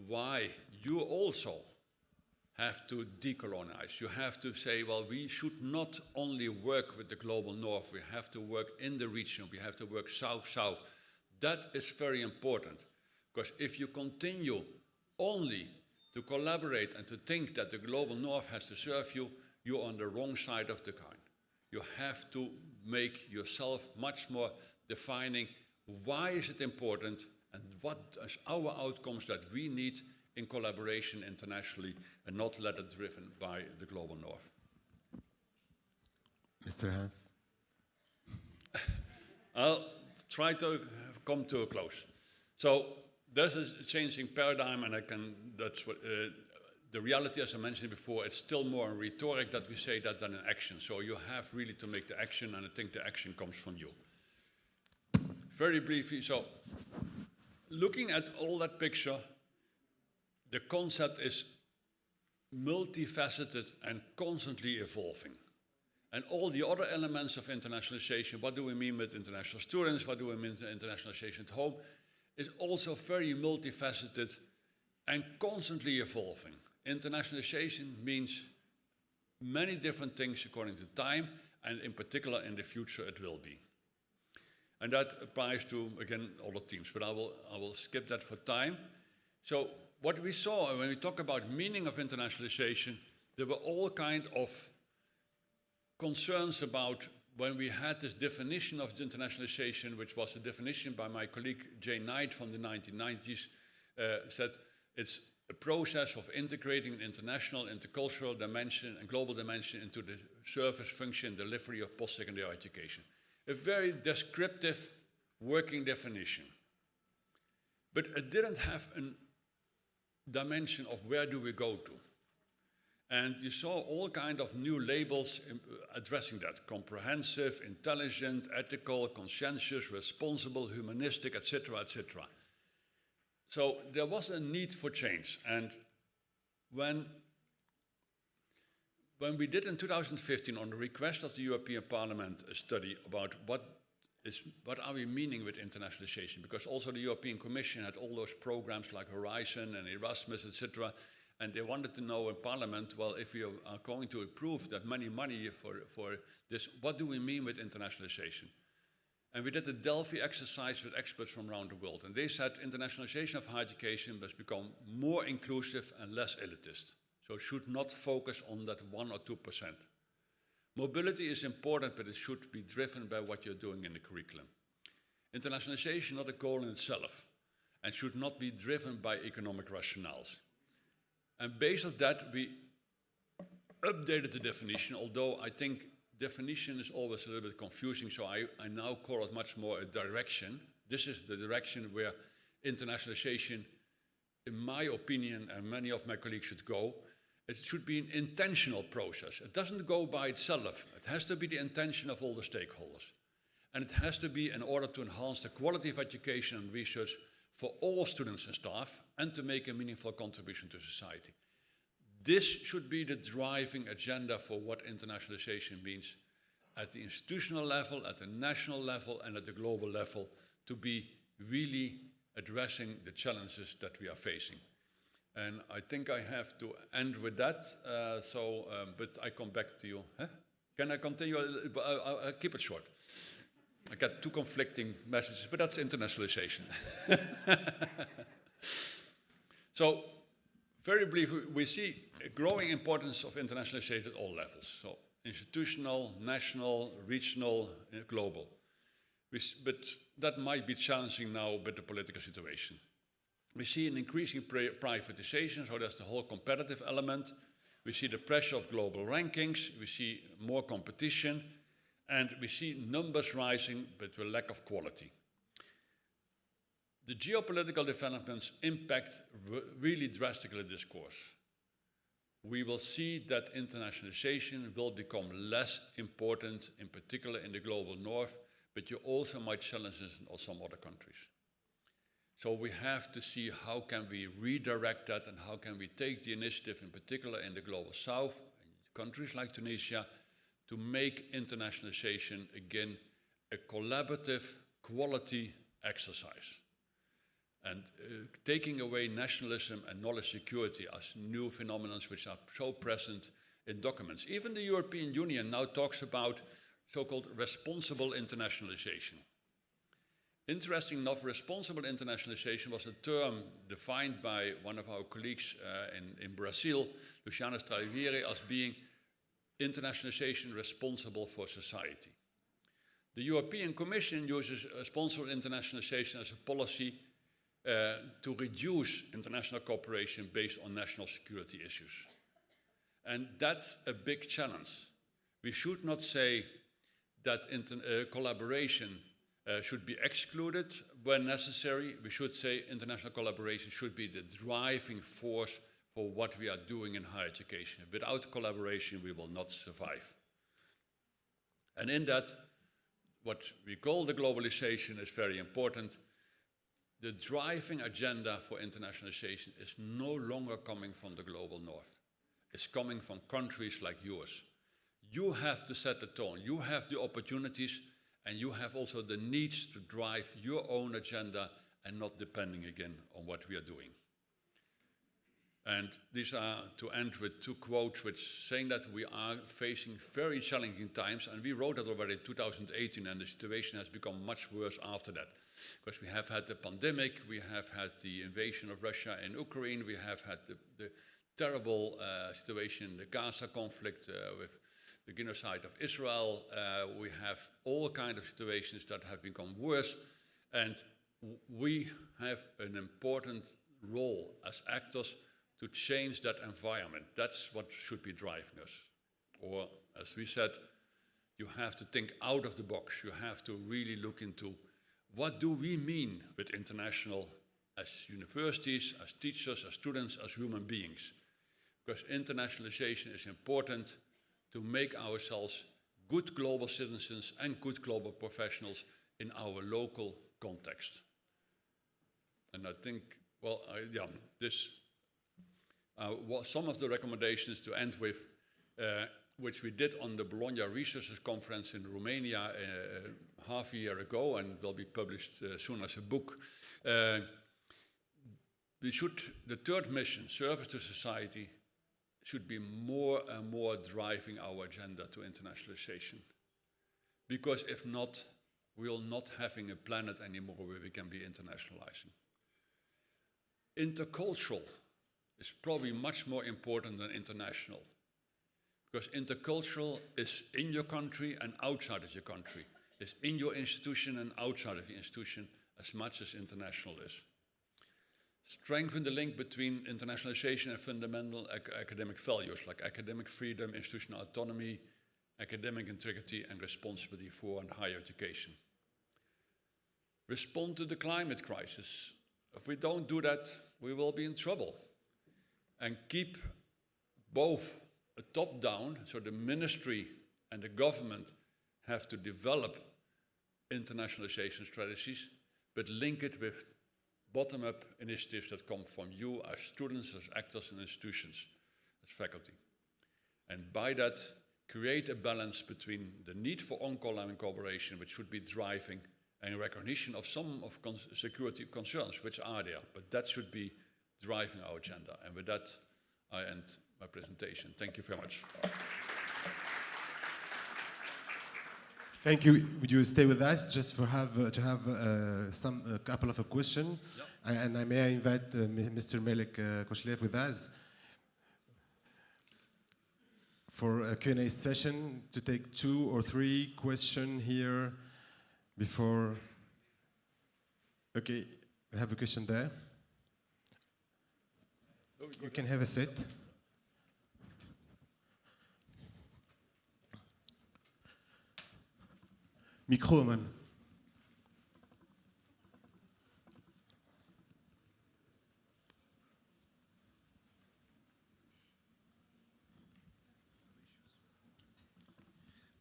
why you also have to decolonize. You have to say, well, we should not only work with the global north, we have to work in the region, we have to work south-south. That is very important, because if you continue only to collaborate and to think that the global north has to serve you, you're on the wrong side of the coin. You have to make yourself much more defining why is it important and what is our outcomes that we need in collaboration internationally, and not let it driven by the global north. Mr. Hans? I'll try to come to a close. So there's a changing paradigm, and that's what, the reality, as I mentioned before, it's still more in rhetoric that we say that than in action. So you have really to make the action, and I think the action comes from you. Very briefly, so looking at all that picture, the concept is multifaceted and constantly evolving. And all the other elements of internationalization, what do we mean with international students, what do we mean with internationalization at home, is also very multifaceted and constantly evolving. Internationalization means many different things according to time, and in particular in the future it will be. And that applies to, again, other teams, but I will skip that for time. So what we saw when we talk about meaning of internationalization, there were all kinds of concerns about when we had this definition of internationalization, which was a definition by my colleague Jay Knight from the 1990s, said it's a process of integrating an international, intercultural dimension and global dimension into the service, function, delivery of post-secondary education. A very descriptive working definition. But it didn't have a dimension of where do we go to. And you saw all kinds of new labels addressing that: comprehensive, intelligent, ethical, conscientious, responsible, humanistic, etc., etc. So there was a need for change. And when we did in 2015, on the request of the European Parliament, a study about what are we meaning with internationalization, because also the European Commission had all those programs like Horizon and Erasmus, etc., and they wanted to know in Parliament, well, if we are going to approve that money for this, what do we mean with internationalization? And we did a Delphi exercise with experts from around the world, and they said internationalization of higher education must become more inclusive and less elitist. So it should not focus on that 1 or 2%. Mobility is important, but it should be driven by what you're doing in the curriculum. Internationalization is not a goal in itself, and should not be driven by economic rationales. And based on that, we updated the definition, although I think definition is always a little bit confusing, so I now call it much more a direction. This is the direction where internationalization, in my opinion, and many of my colleagues should go. It should be an intentional process. It doesn't go by itself. It has to be the intention of all the stakeholders. And it has to be in order to enhance the quality of education and research for all students and staff, and to make a meaningful contribution to society. This should be the driving agenda for what internationalization means at the institutional level, at the national level, and at the global level, to be really addressing the challenges that we are facing. And I think I have to end with that, but I come back to you. Huh? Can I continue? I'll keep it short. I got two conflicting messages, but that's internationalization. So, very briefly, we see a growing importance of internationalization at all levels. So, institutional, national, regional, global. But that might be challenging now with the political situation. We see an increasing privatization, so there's the whole competitive element. We see the pressure of global rankings. We see more competition. And we see numbers rising, but with lack of quality. The geopolitical developments impact really drastically this course. We will see that internationalization will become less important, in particular in the global north, but you also might challenge this in some other countries. So we have to see how can we redirect that, and how can we take the initiative, in particular in the global south, countries like Tunisia, to make internationalization, again, a collaborative, quality exercise. And taking away nationalism and knowledge security as new phenomena which are so present in documents. Even the European Union now talks about so-called responsible internationalization. Interesting enough, responsible internationalization was a term defined by one of our colleagues in Brazil, Luciano Stradivari, as being internationalization responsible for society. The European Commission uses responsible internationalization as a policy to reduce international cooperation based on national security issues. And that's a big challenge. We should not say that collaboration should be excluded when necessary. We should say international collaboration should be the driving force for what we are doing in higher education. Without collaboration, we will not survive. And in that, what we call the globalization is very important. The driving agenda for internationalization is no longer coming from the global north. It's coming from countries like yours. You have to set the tone. You have the opportunities, and you have also the needs to drive your own agenda and not depending again on what we are doing. And these are to end with two quotes which saying that we are facing very challenging times, and we wrote that already in 2018, and the situation has become much worse after that. Because we have had the pandemic, we have had the invasion of Russia in Ukraine, we have had the terrible situation, the Gaza conflict with the genocide of Israel. We have all kinds of situations that have become worse, and we have an important role as actors to change that environment. That's what should be driving us. Or, as we said, you have to think out of the box. You have to really look into what do we mean with international as universities, as teachers, as students, as human beings? Because internationalization is important to make ourselves good global citizens and good global professionals in our local context. And I think, well, some of the recommendations to end with, which we did on the Bologna Researchers Conference in Romania half a year ago and will be published soon as a book. The third mission, service to society, should be more and more driving our agenda to internationalization. Because if not, we'll not having a planet anymore where we can be internationalizing. Intercultural is probably much more important than international. Because intercultural is in your country and outside of your country. It's in your institution and outside of your institution as much as international is. Strengthen the link between internationalization and fundamental academic values like academic freedom, institutional autonomy, academic integrity, and responsibility for and higher education. Respond to the climate crisis. If we don't do that, we will be in trouble. And keep both a top-down, so the ministry and the government have to develop internationalization strategies, but link it with bottom-up initiatives that come from you as students, as actors and institutions, as faculty. And by that, create a balance between the need for on-call cooperation, which should be driving, and recognition of some of security concerns, which are there, but that should be driving our agenda. And with that, I end my presentation. Thank you very much. Thank you. Would you stay with us just to have a couple of questions? Yep. And I may invite Mr. 𝒍'𝒏𝒔𝒂𝒕𝒊𝒒 with us for a Q&A session to take 2 or 3 questions here before. Okay, we have a question there. You can have a seat. Micro, man.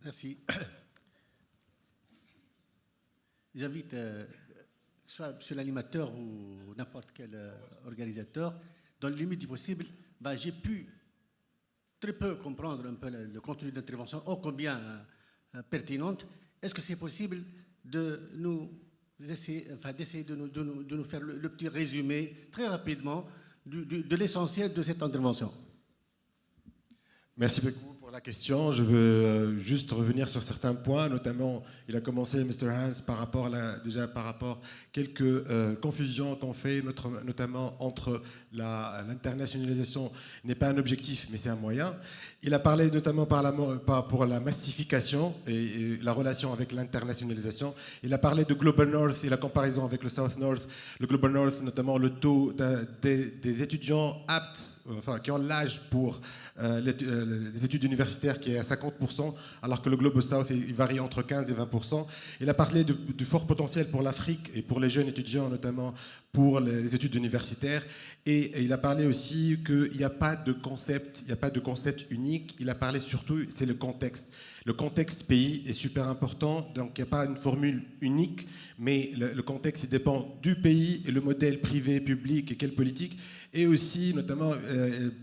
Merci. J'invite soit monsieur l'animateur ou n'importe quel organisateur, dans le limite du possible, j'ai pu très peu comprendre un peu le contenu d'intervention, ô combien pertinente. Est-ce que c'est possible de nous essayer, d'essayer de nous faire le petit résumé très rapidement de l'essentiel de cette intervention? Merci beaucoup pour la question. Je veux juste revenir sur certains points, notamment, il a commencé, Mr. Hans, par rapport à quelques confusions qu'on fait, notamment entre l'internationalisation n'est pas un objectif, mais c'est un moyen. Il a parlé notamment pour la massification et la relation avec l'internationalisation. Il a parlé de Global North et la comparaison avec le South North. Le Global North, notamment le taux des étudiants aptes, qui ont l'âge pour les études universitaires qui est à 50%, alors que le Global South il varie entre 15 et 20%. Il a parlé du fort potentiel pour l'Afrique et pour les jeunes étudiants, notamment pour les études universitaires. Et il a parlé aussi qu'il n'y a pas de concept, unique. Il a parlé surtout, c'est le contexte. Le contexte pays est super important, donc il n'y a pas une formule unique, mais le contexte il dépend du pays et le modèle privé, public et quelle politique. Et aussi, notamment,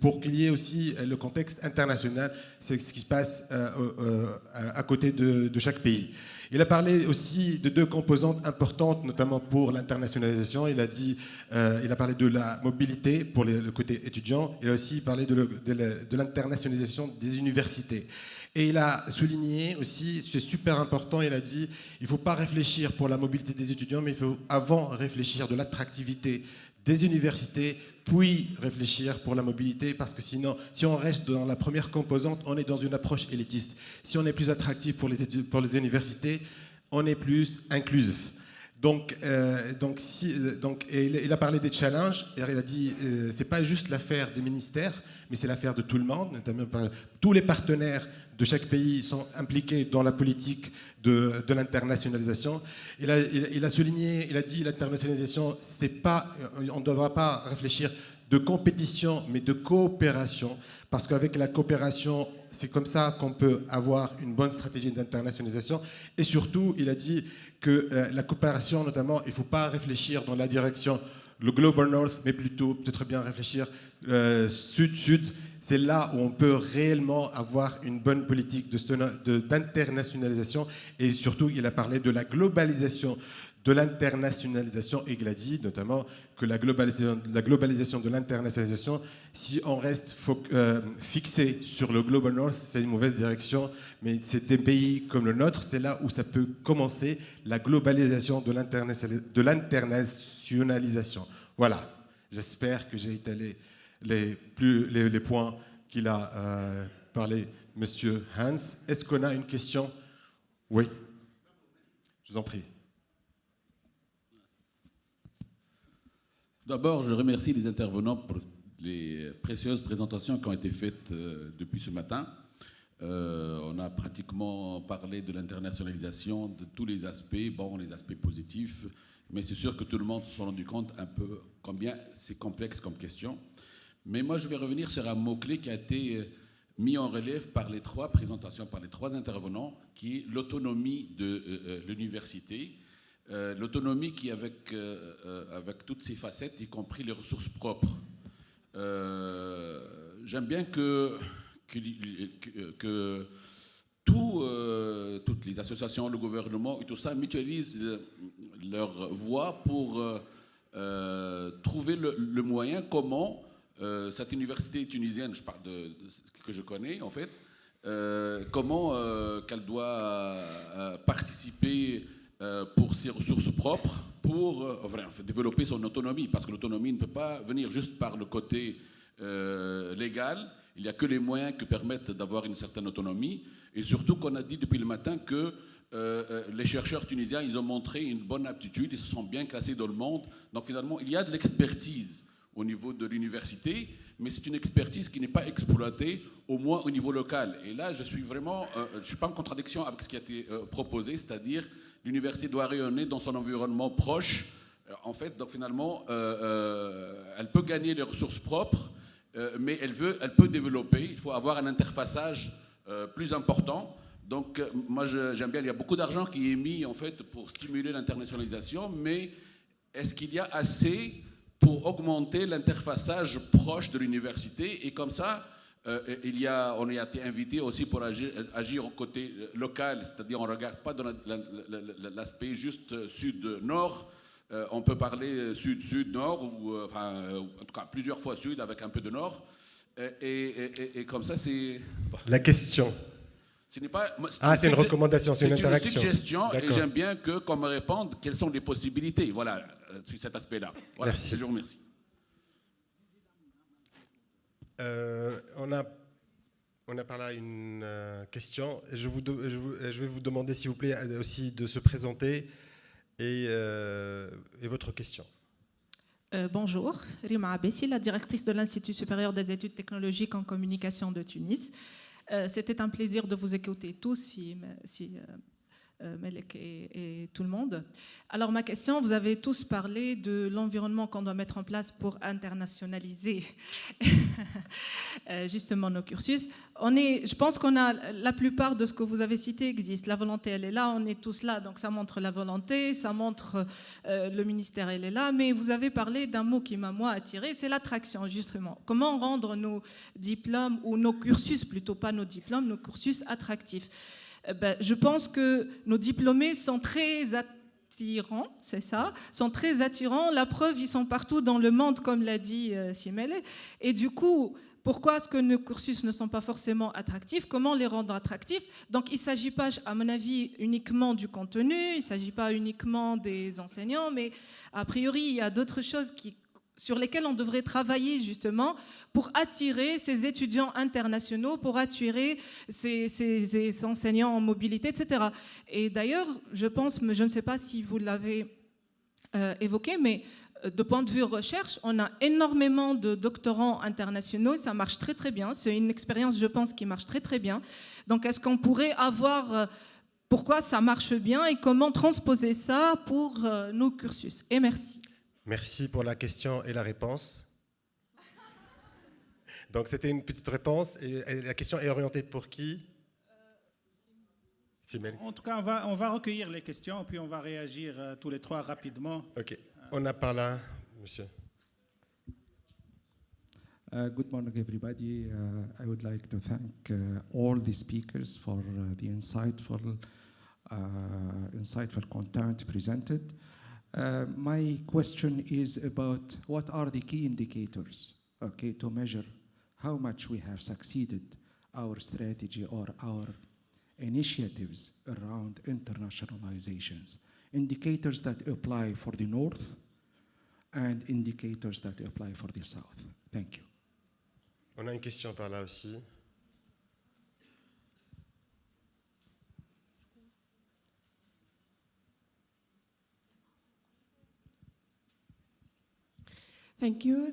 pour qu'il y ait aussi le contexte international, c'est ce qui se passe à côté de chaque pays. Il a parlé aussi de 2 composantes importantes, notamment pour l'internationalisation. Il a parlé de la mobilité pour le côté étudiant. Il a aussi parlé de l'internationalisation des universités. Et il a souligné aussi, c'est super important, il a dit il ne faut pas réfléchir pour la mobilité des étudiants, mais il faut avant réfléchir de l'attractivité des universités, puis réfléchir pour la mobilité, parce que sinon, si on reste dans la première composante, on est dans une approche élitiste. Si on est plus attractif pour les universités, on est plus inclusif. Et il a parlé des challenges. Et il a dit c'est pas juste l'affaire des ministères, mais c'est l'affaire de tout le monde. Notamment tous les partenaires de chaque pays sont impliqués dans la politique de l'internationalisation. Il a souligné, il a dit l'internationalisation, c'est pas, on ne devra pas réfléchir de compétition, mais de coopération, parce qu'avec la coopération, c'est comme ça qu'on peut avoir une bonne stratégie d'internationalisation. Et surtout, il a dit que la coopération, notamment, il ne faut pas réfléchir dans la direction le Global North, mais plutôt peut-être bien réfléchir Sud-Sud. C'est là où on peut réellement avoir une bonne politique d'internationalisation. Et surtout, il a parlé de la globalisation de l'internationalisation, et il a dit notamment que la globalisation de l'internationalisation, si on reste fixé sur le Global North, c'est une mauvaise direction, mais c'est des pays comme le nôtre, c'est là où ça peut commencer, la globalisation de l'internationalisation. Voilà, j'espère que j'ai étalé les points qu'il a parlé, Monsieur Hans. Est-ce qu'on a une question? Oui, je vous en prie. D'abord, je remercie les intervenants pour les précieuses présentations qui ont été faites depuis ce matin. On a pratiquement parlé de l'internationalisation, de tous les aspects, bon, les aspects positifs, mais c'est sûr que tout le monde se sont rendu compte un peu combien c'est complexe comme question. Mais moi, je vais revenir sur un mot-clé qui a été mis en relief par les trois présentations, par les trois intervenants, qui est l'autonomie de l'université. L'autonomie qui, avec toutes ses facettes, y compris les ressources propres. J'aime bien que toutes les associations, le gouvernement et tout ça mutualisent leur voix pour trouver le moyen comment cette université tunisienne, je parle que je connais en fait, comment qu'elle doit participer pour ses ressources propres, pour développer son autonomie, parce que l'autonomie ne peut pas venir juste par le côté légal. Il n'y a que les moyens qui permettent d'avoir une certaine autonomie, et surtout qu'on a dit depuis le matin que les chercheurs tunisiens, ils ont montré une bonne aptitude, ils se sont bien classés dans le monde. Donc finalement, il y a de l'expertise au niveau de l'université, mais c'est une expertise qui n'est pas exploitée, au moins au niveau local. Et là, je suis vraiment, je ne suis pas en contradiction avec ce qui a été proposé, c'est-à-dire l'université doit rayonner dans son environnement proche. En fait, donc finalement, elle peut gagner les ressources propres, mais elle peut développer. Il faut avoir un interfaçage plus important. Donc, moi, j'aime bien. Il y a beaucoup d'argent qui est mis en fait pour stimuler l'internationalisation, mais est-ce qu'il y a assez pour augmenter l'interfaçage proche de l'université? Et comme ça, on a été invité aussi pour agir au côté local, c'est-à-dire on ne regarde pas dans l'aspect juste sud-nord, on peut parler sud-sud-nord, ou en tout cas plusieurs fois sud avec un peu de nord, et comme ça c'est... La question. Ce n'est pas, c'est une recommandation, c'est une interaction. C'est une suggestion, et j'aime bien qu'on me réponde quelles sont les possibilités, voilà, sur cet aspect-là. Voilà, merci. Je vous remercie. On a par là une question. Je vais vous demander, s'il vous plaît, aussi de se présenter et votre question. Bonjour, 𝒍'𝒐𝒏𝒔, la directrice de l'Institut supérieur des études technologiques en communication de Tunis. C'était un plaisir de vous écouter tous, Melek et tout le monde. Alors ma question, vous avez tous parlé de l'environnement qu'on doit mettre en place pour internationaliser justement nos cursus. Je pense qu'on a la plupart de ce que vous avez cité existe. La volonté, elle est là, on est tous là, donc ça montre la volonté, ça montre le ministère, elle est là. Mais vous avez parlé d'un mot qui m'a moi attiré, c'est l'attraction justement. Comment rendre nos diplômes ou nos cursus, plutôt pas nos diplômes, nos cursus attractifs? Je pense que nos diplômés sont très attirants, c'est ça, sont très attirants. La preuve, ils sont partout dans le monde, comme l'a dit Simele. Et du coup, pourquoi est-ce que nos cursus ne sont pas forcément attractifs? Comment les rendre attractifs? Donc, il ne s'agit pas, à mon avis, uniquement du contenu, il ne s'agit pas uniquement des enseignants, mais a priori, il y a d'autres choses sur lesquelles on devrait travailler justement pour attirer ces étudiants internationaux, pour attirer ces enseignants en mobilité, etc. Et d'ailleurs, je pense, mais je ne sais pas si vous l'avez évoqué, mais de point de vue recherche, on a énormément de doctorants internationaux et ça marche très très bien. C'est une expérience, je pense, qui marche très très bien. Donc, est-ce qu'on pourrait avoir pourquoi ça marche bien et comment transposer ça pour nos cursus? Et merci. Merci pour la question et la réponse. Donc, c'était une petite réponse. Et la question est orientée pour qui? En tout cas, on va recueillir les questions, puis on va réagir tous les trois rapidement. OK. On a par là, monsieur. Good morning, everybody. I would like to thank all the speakers for the insightful content presented. My question is about what are the key indicators, okay, to measure how much we have succeeded our strategy or our initiatives around internationalizations. Indicators that apply for the North and indicators that apply for the South. Thank you. On a une question par là aussi. Thank you,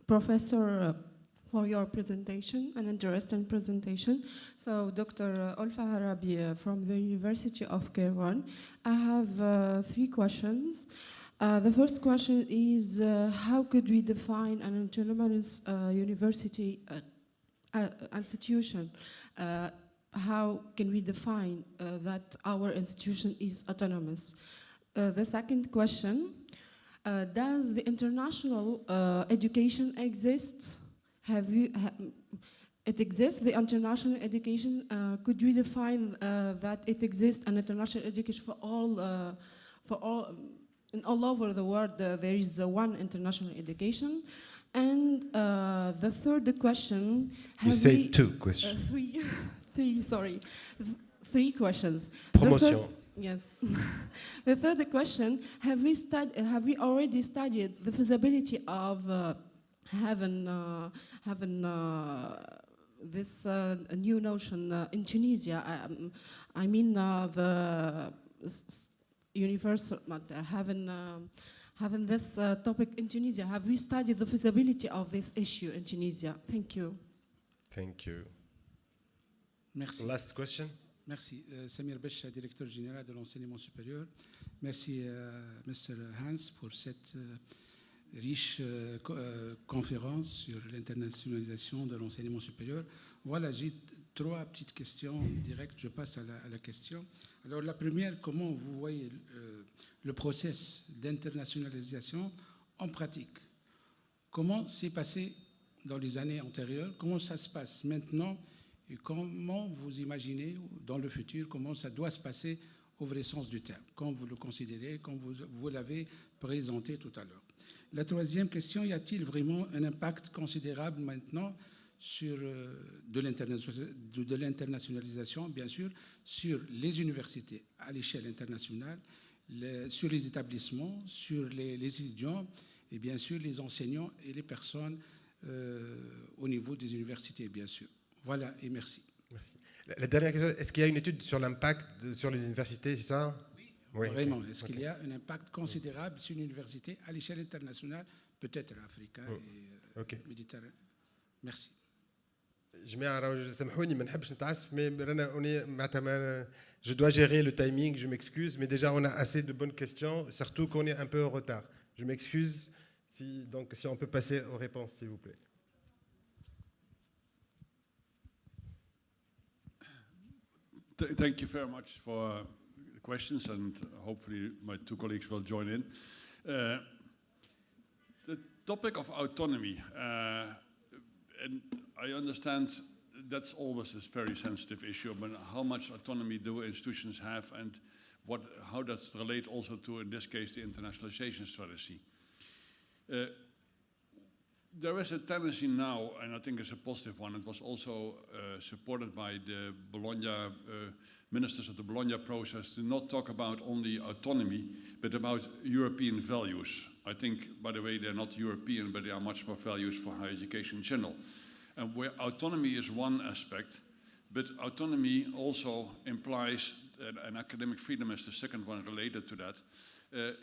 Professor, for your presentation, an interesting presentation. So, Dr. 𝒍'𝒏𝒔𝒆𝒊𝒈 from the University of Kairouan. I have 3 questions. The first question is, how could we define an autonomous university institution? How can we define that our institution is autonomous? The second question, does the international education exist? It exists, the international education. Could we define that it exists, an international education for all all over the world? There is one international education. And the third question. You say 2 questions. Three questions. Promotion. Yes. The third question, have we already studied the feasibility of having this new notion in Tunisia? I mean the universal, having this topic in Tunisia. Have we studied the feasibility of this issue in Tunisia? Thank you. Thank you. Merci. Last question. Merci. 𝒍'𝒐𝒏𝒔, directeur général de l'enseignement supérieur. Merci, Mr. Hans, pour cette riche conférence sur l'internationalisation de l'enseignement supérieur. Voilà, j'ai 3 petites questions directes. Je passe à la question. Alors, la première, comment vous voyez le processus d'internationalisation en pratique? Comment s'est passé dans les années antérieures? Comment ça se passe maintenant? Et comment vous imaginez, dans le futur, comment ça doit se passer au vrai sens du terme, comme vous le considérez, comme vous l'avez présenté tout à l'heure. La troisième question, y a-t-il vraiment un impact considérable maintenant sur de l'internationalisation, bien sûr, sur les universités à l'échelle internationale, sur les établissements, sur les étudiants et bien sûr les enseignants et les personnes au niveau des universités, bien sûr. Voilà, et merci. Merci. La dernière question, est-ce qu'il y a une étude sur l'impact sur les universités, c'est ça? Oui, vraiment. Est-ce qu'il y a un impact considérable sur l'université à l'échelle internationale, peut-être africaine et méditerranéenne? Merci. Je dois gérer le timing, je m'excuse, mais déjà on a assez de bonnes questions, surtout qu'on est un peu en retard. Je m'excuse, donc si on peut passer aux réponses, s'il vous plaît. Thank you very much for the questions, and hopefully my 2 colleagues will join in. The topic of autonomy, and I understand that's always a very sensitive issue, but how much autonomy do institutions have, and how does it relate also to, in this case, the internationalization strategy? There is a tendency now, and I think it's a positive one. It was also supported by the Bologna ministers of the Bologna process to not talk about only autonomy, but about European values. I think, by the way, they're not European, but they are much more values for higher education in general. And where autonomy is one aspect, But autonomy also implies, and academic freedom is the second one related to that,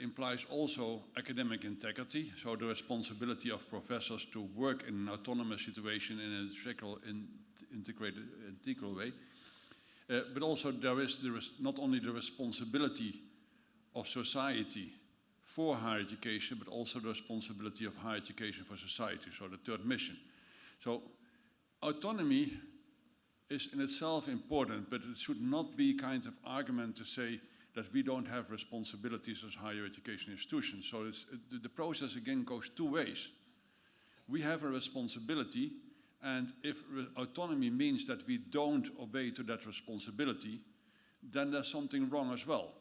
implies also academic integrity, so the responsibility of professors to work in an autonomous situation in an integral way. But also there is not only the responsibility of society for higher education, but also the responsibility of higher education for society, so the third mission. So autonomy is in itself important, but it should not be kind of argument to say that we don't have responsibilities as higher education institutions. So the process again goes two ways. We have a responsibility, and if autonomy means that we don't obey to that responsibility, then there's something wrong as well.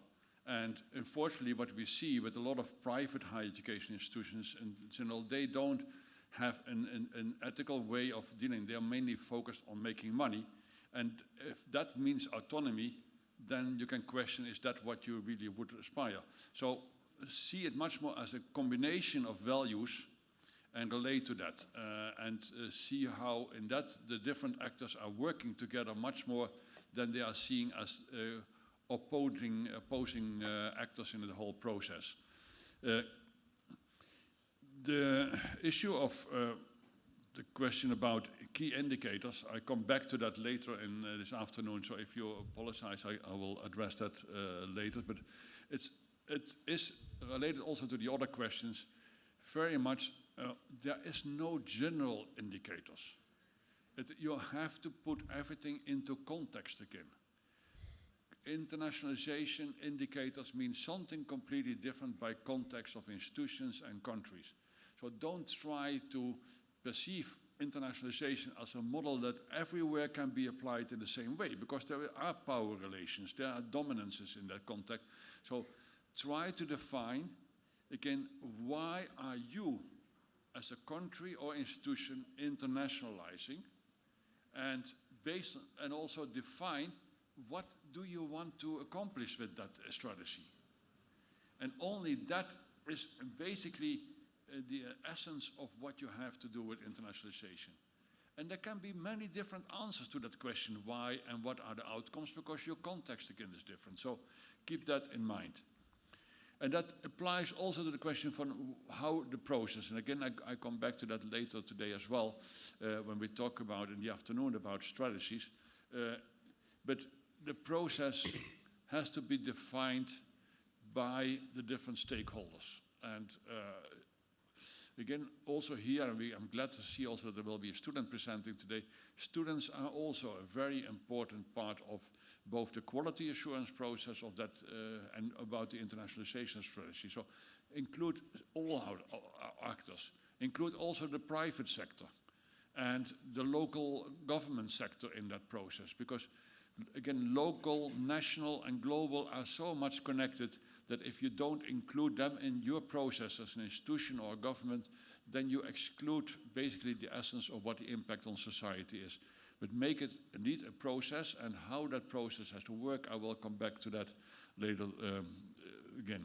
And unfortunately, what we see with a lot of private higher education institutions in general, they don't have an ethical way of dealing. They are mainly focused on making money. And if that means autonomy, then you can question, is that what you really would aspire? So see it much more as a combination of values and relate to that. And see how in that the different actors are working together much more than they are seeing as opposing actors in the whole process. The issue of the question about key indicators, I come back to that later in this afternoon, so if you apologize, I will address that later. But it is related also to the other questions. Very much, there is no general indicators. You have to put everything into context again. Internationalization indicators mean something completely different by context of institutions and countries. So don't try to perceive internationalization as a model that everywhere can be applied in the same way, because there are power relations, there are dominances in that context. So try to define, again, why are you as a country or institution internationalizing, and also define what do you want to accomplish with that strategy. And only that is basically the essence of what you have to do with internationalization. And there can be many different answers to that question, why and what are the outcomes, because your context again is different. So keep that in mind. And that applies also to the question from how the process, and again I come back to that later today as well, when we talk about in the afternoon about strategies. But the process has to be defined by the different stakeholders. And again, also here, I'm glad to see also that there will be a student presenting today. Students are also a very important part of both the quality assurance process of that and about the internationalization strategy. So include all our actors, include also the private sector and the local government sector in that process, because again, local, national and global are so much connected that if you don't include them in your process as an institution or a government, then you exclude basically the essence of what the impact on society is. But make it indeed a process, and how that process has to work, I will come back to that later again.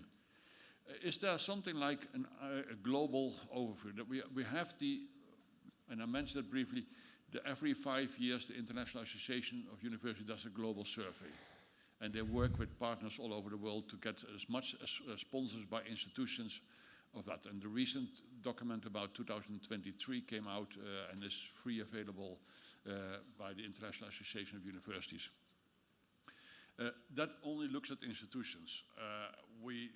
Is there something like a global overview? That we have and I mentioned it briefly, every 5 years the International Association of Universities does a global survey. And they work with partners all over the world to get as much as sponsors by institutions of that. And the recent document about 2023 came out and is free available by the International Association of Universities. That only looks at institutions. We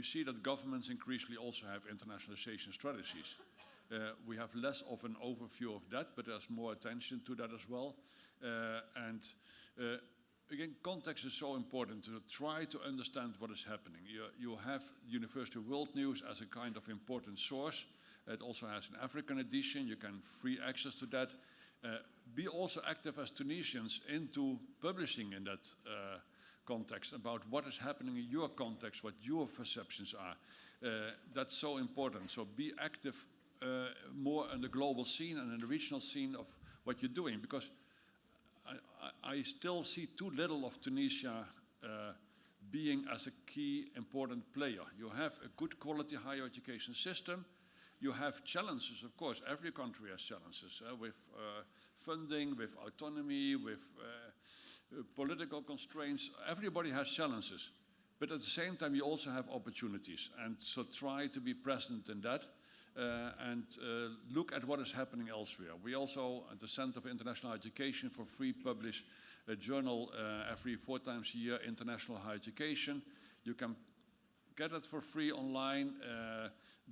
see that governments increasingly also have internationalization strategies. We have less of an overview of that, but there's more attention to that as well. Again, context is so important to try to understand what is happening. You have University World News as a kind of important source. It also has an African edition. You can free access to that. Be also active as Tunisians into publishing in that context about what is happening in your context, what your perceptions are. That's so important. So be active more on the global scene and in the regional scene of what you're doing, because I still see too little of Tunisia being as a key important player. You have a good quality higher education system, You have challenges, of course. Every country has challenges with funding, with autonomy, with political constraints. Everybody has challenges. But at the same time, you also have opportunities. And so try to be present in that and look at what is happening elsewhere. We also, at the Center for International Education for Free, publish a journal every 4 times a year, International Higher Education. You can get it for free online.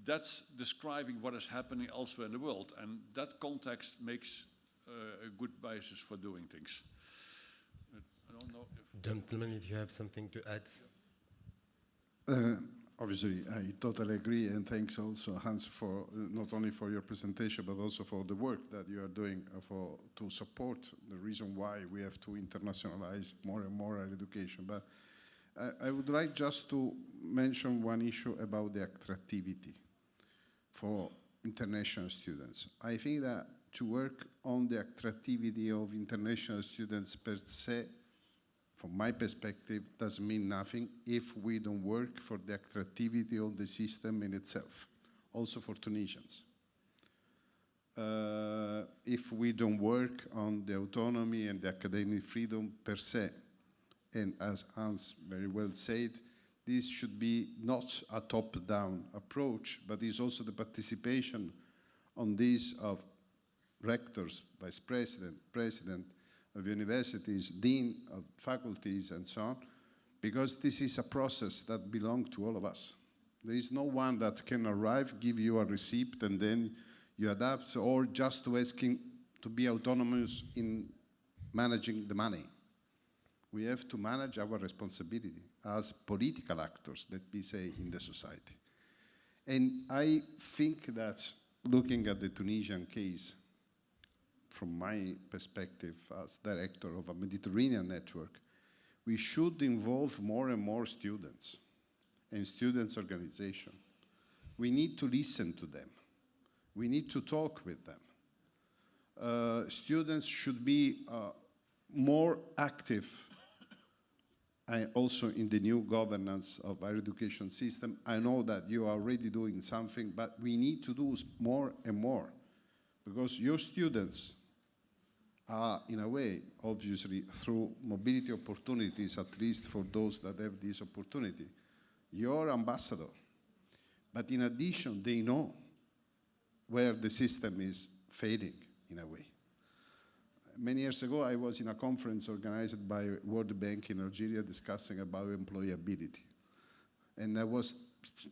That's describing what is happening elsewhere in the world. And that context makes a good basis for doing things. But I don't know if... Gentlemen, if you have something to add. Obviously, I totally agree, and thanks also, Hans, for not only for your presentation, but also for the work that you are doing to support the reason why we have to internationalize more and more our education. But I would like just to mention one issue about the attractivity for international students. I think that to work on the attractivity of international students per se, from my perspective, doesn't mean nothing if we don't work for the attractivity of the system in itself, also for Tunisians. If we don't work on the autonomy and the academic freedom per se, and as Hans very well said, this should be not a top-down approach, but is also the participation on this of rectors, vice president, president of universities, dean of faculties, and so on, because this is a process that belongs to all of us. There is no one that can arrive, give you a receipt, and then you adapt, or just to asking to be autonomous in managing the money. We have to manage our responsibility as political actors, let me say, in the society. And I think that looking at the Tunisian case, from my perspective as director of a Mediterranean network, we should involve more and more students and students' organization. We need to listen to them. We need to talk with them. Students should be more active also in the new governance of our education system. I know that you are already doing something, but we need to do more and more, because your students are, in a way, obviously, through mobility opportunities, at least for those that have this opportunity, your ambassador. But in addition, they know where the system is failing, in a way. Many years ago, I was in a conference organized by World Bank in Algeria discussing about employability. And I was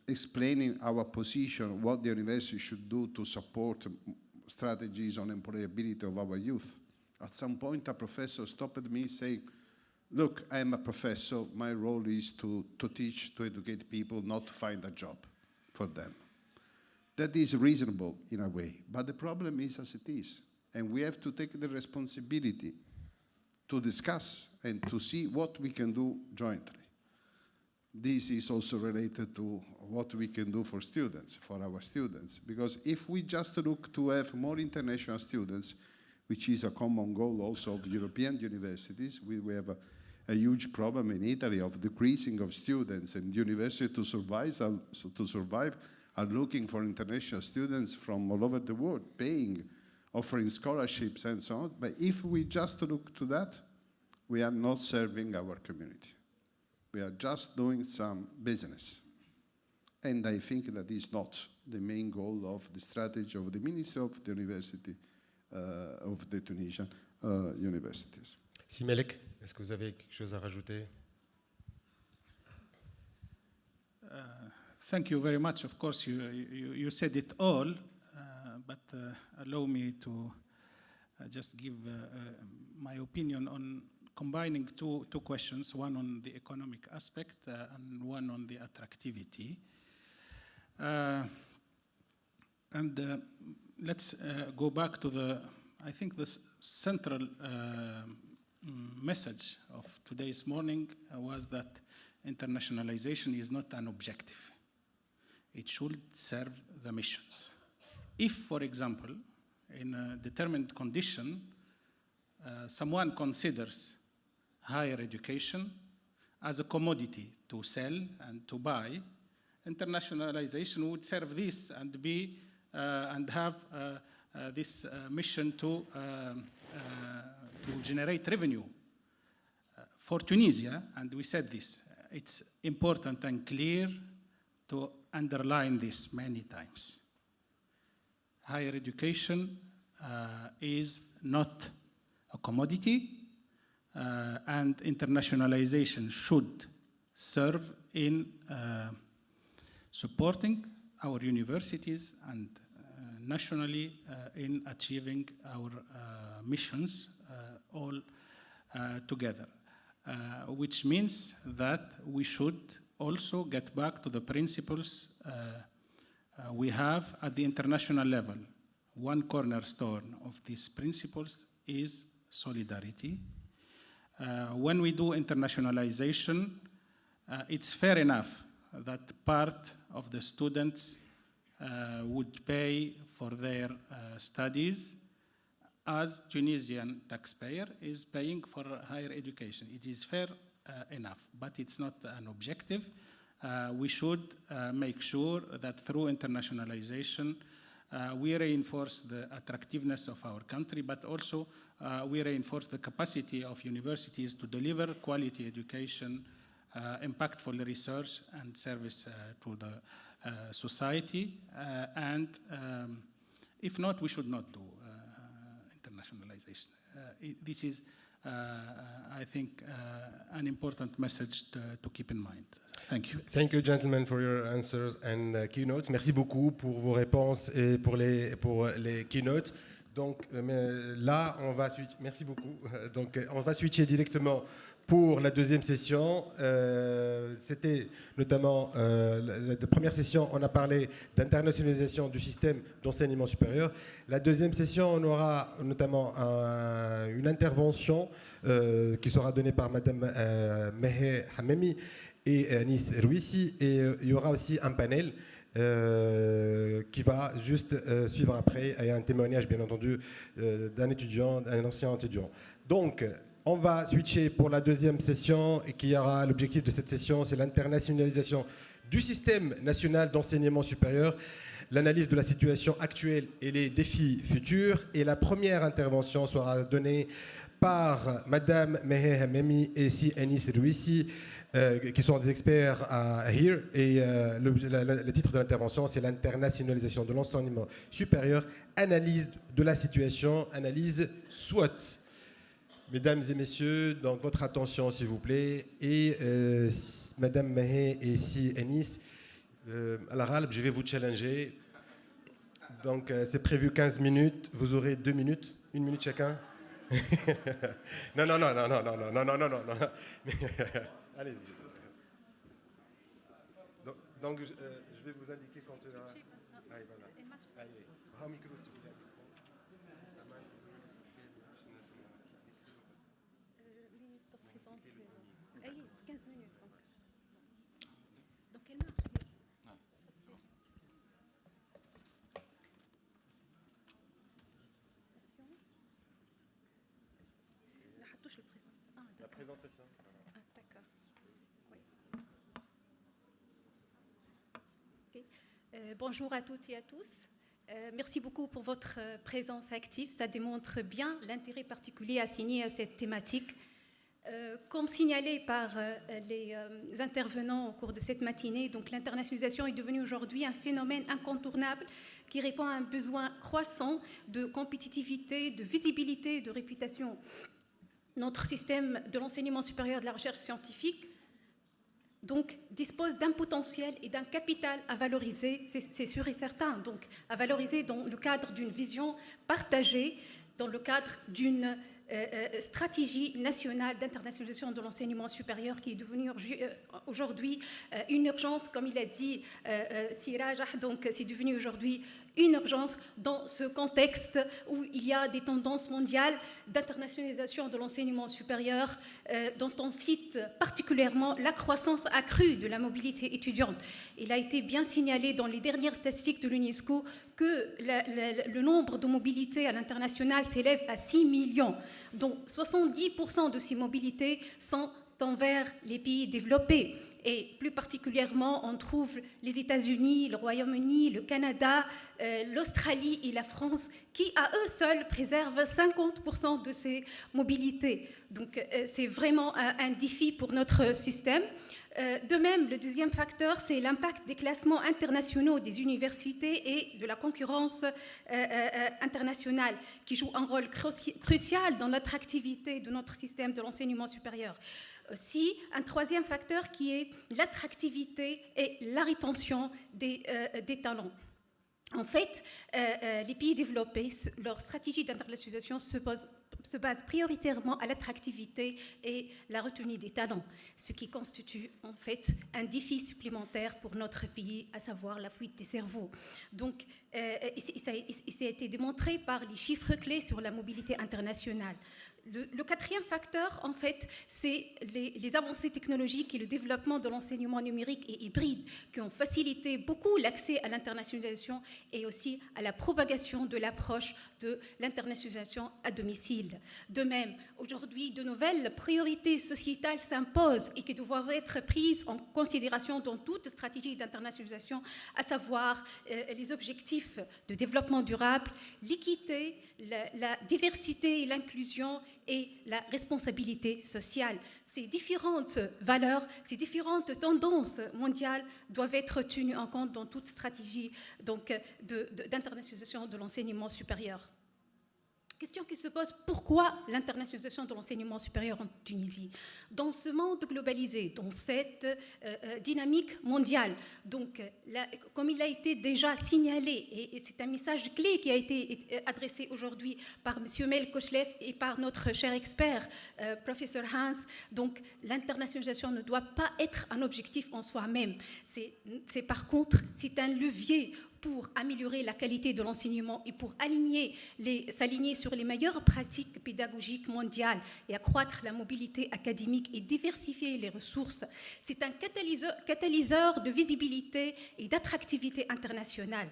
explaining our position, what the university should do to support strategies on employability of our youth. At some point, a professor stopped me saying, look, I am a professor. My role is to teach, to educate people, not to find a job for them. That is reasonable in a way, but the problem is as it is. And we have to take the responsibility to discuss and to see what we can do jointly. This is also related to what we can do for students, for our students. Because if we just look to have more international students, which is a common goal also of European universities, we have a huge problem in Italy of decreasing of students, and universities to survive are looking for international students from all over the world, paying, offering scholarships and so on. But if we just look to that, we are not serving our community. We are just doing some business. And I think that is not the main goal of the strategy of the Ministry of the University, of the Tunisian universities. Simelek, est-ce que vous avez quelque chose à rajouter? Thank you very much. Of course, you said it all, but allow me to just give my opinion on combining two questions, one on the economic aspect and one on the attractivity. Let's go back to I think the central message of today's morning was that internationalization is not an objective. It should serve the missions. If, for example, in a determined condition, someone considers higher education as a commodity to sell and to buy, internationalization would serve this and be and have this mission to generate revenue for Tunisia. And we said this. It's important and clear to underline this many times. Higher education is not a commodity, and internationalization should serve in supporting our universities and nationally in achieving our missions all together, which means that we should also get back to the principles we have at the international level. One cornerstone of these principles is solidarity. When we do internationalization, it's fair enough that part of the students would pay for their studies as Tunisian taxpayer is paying for higher education. It is fair enough, but it's not an objective. We should make sure that through internationalization, we reinforce the attractiveness of our country, but also we reinforce the capacity of universities to deliver quality education, impactful research, and service to the society. And if not, we should not do internationalization. This is, I think, an important message to keep in mind. Thank you. Thank you, gentlemen, for your answers and keynotes. Merci beaucoup pour vos réponses et pour les keynotes. Donc là, on va switcher. Merci beaucoup. Donc on va switcher directement pour la deuxième session. C'était notamment la première session, on a parlé d'internationalisation du système d'enseignement supérieur. La deuxième session, on aura notamment une intervention qui sera donnée par Madame 𝒍'𝒏𝒔𝒆𝒏𝒕 et Anis Rouissi, et il y aura aussi un panel qui va juste suivre après, et un témoignage bien entendu d'un étudiant, d'un ancien étudiant. Donc, on va switcher pour la deuxième session, et qui aura l'objectif de cette session, c'est l'internationalisation du système national d'enseignement supérieur, l'analyse de la situation actuelle et les défis futurs. Et la première intervention sera donnée par Madame 𝒍'𝒏𝒔𝒆𝒏𝒕 et si Anis Rouissi, qui sont des experts à HERE, et le titre de l'intervention, c'est l'internationalisation de l'enseignement supérieur, analyse de la situation, analyse SWOT. Mesdames et messieurs, donc votre attention s'il vous plaît, et Madame 𝒍'𝒏𝒔 et si Anis, à la RALB, je vais vous challenger. Donc c'est prévu 15 minutes, vous aurez 2 minutes, 1 minute chacun. Non. Allez. Donc je vais vous indiquer quand c'est là. Allez, voilà. Allez. Ah, micro, s'il vous plaît. Allez, 15 minutes. Donc elle marche. La présentation. Ah, d'accord. Oui. Okay. Bonjour à toutes et à tous. Merci beaucoup pour votre présence active. Ça démontre bien l'intérêt particulier assigné à cette thématique. Comme signalé par les intervenants au cours de cette matinée, donc l'internationalisation est devenue aujourd'hui un phénomène incontournable qui répond à un besoin croissant de compétitivité, de visibilité et de réputation. Notre système de l'enseignement supérieur de la recherche scientifique donc, dispose d'un potentiel et d'un capital à valoriser, c'est sûr et certain, donc à valoriser dans le cadre d'une vision partagée, dans le cadre d'une stratégie nationale d'internationalisation de l'enseignement supérieur qui est devenue aujourd'hui une urgence, comme il a dit Siraj, donc c'est devenu aujourd'hui une urgence dans ce contexte où il y a des tendances mondiales d'internationalisation de l'enseignement supérieur dont on cite particulièrement la croissance accrue de la mobilité étudiante. Il a été bien signalé dans les dernières statistiques de l'UNESCO que le nombre de mobilités à l'international s'élève à 6 millions, dont 70% de ces mobilités sont envers les pays développés. et plus particulièrement on trouve les États-Unis, le Royaume-Uni, le Canada, l'Australie et la France qui à eux seuls préservent 50% de ces mobilités. Donc c'est vraiment un défi pour notre système. De même, le deuxième facteur, c'est l'impact des classements internationaux des universités et de la concurrence internationale qui joue un rôle crucial dans l'attractivité de notre système de l'enseignement supérieur. Aussi, un troisième facteur qui est l'attractivité et la rétention des talents. En fait, les pays développés, leur stratégie d'internationalisation se base prioritairement à l'attractivité et la retenue des talents, ce qui constitue en fait un défi supplémentaire pour notre pays, à savoir la fuite des cerveaux. Donc, ça a été démontré par les chiffres clés sur la mobilité internationale. Le quatrième facteur, en fait, c'est les avancées technologiques et le développement de l'enseignement numérique et hybride qui ont facilité beaucoup l'accès à l'internationalisation et aussi à la propagation de l'approche de l'internationalisation à domicile. De même, aujourd'hui, de nouvelles priorités sociétales s'imposent et qui doivent être prises en considération dans toute stratégie d'internationalisation, à savoir les objectifs de développement durable, l'équité, la diversité et l'inclusion et la responsabilité sociale. Ces différentes valeurs, ces différentes tendances mondiales doivent être tenues en compte dans toute stratégie d'internationalisation de l'enseignement supérieur. Question qui se pose, pourquoi l'internationalisation de l'enseignement supérieur en Tunisie? Dans ce monde globalisé, dans cette dynamique mondiale, donc, comme il a été déjà signalé, et c'est un message clé qui a été adressé aujourd'hui par M. 𝒍'𝒏𝒔𝒆𝒏𝒕 et par notre cher expert, professeur Hans, donc l'internationalisation ne doit pas être un objectif en soi-même. Par contre, c'est un levier pour améliorer la qualité de l'enseignement et pour s'aligner sur les meilleures pratiques pédagogiques mondiales et accroître la mobilité académique et diversifier les ressources. C'est un catalyseur de visibilité et d'attractivité internationale.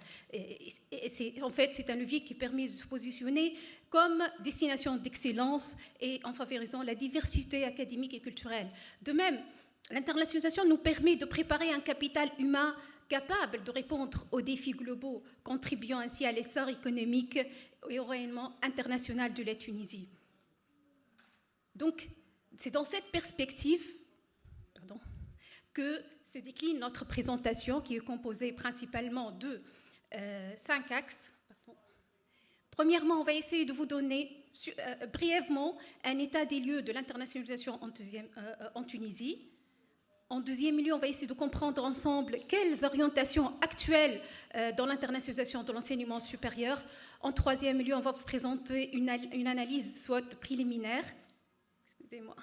En fait, c'est un levier qui permet de se positionner comme destination d'excellence et en favorisant la diversité académique et culturelle. De même, l'internationalisation nous permet de préparer un capital humain capable de répondre aux défis globaux, contribuant ainsi à l'essor économique et au rayonnement international de la Tunisie. Donc, c'est dans cette perspective que se décline notre présentation, qui est composée principalement de 5 axes. Premièrement, on va essayer de vous donner brièvement un état des lieux de l'internationalisation en Tunisie. En deuxième lieu, on va essayer de comprendre ensemble quelles orientations actuelles dans l'internationalisation de l'enseignement supérieur. En troisième lieu, on va vous présenter une analyse soit préliminaire. Excusez-moi.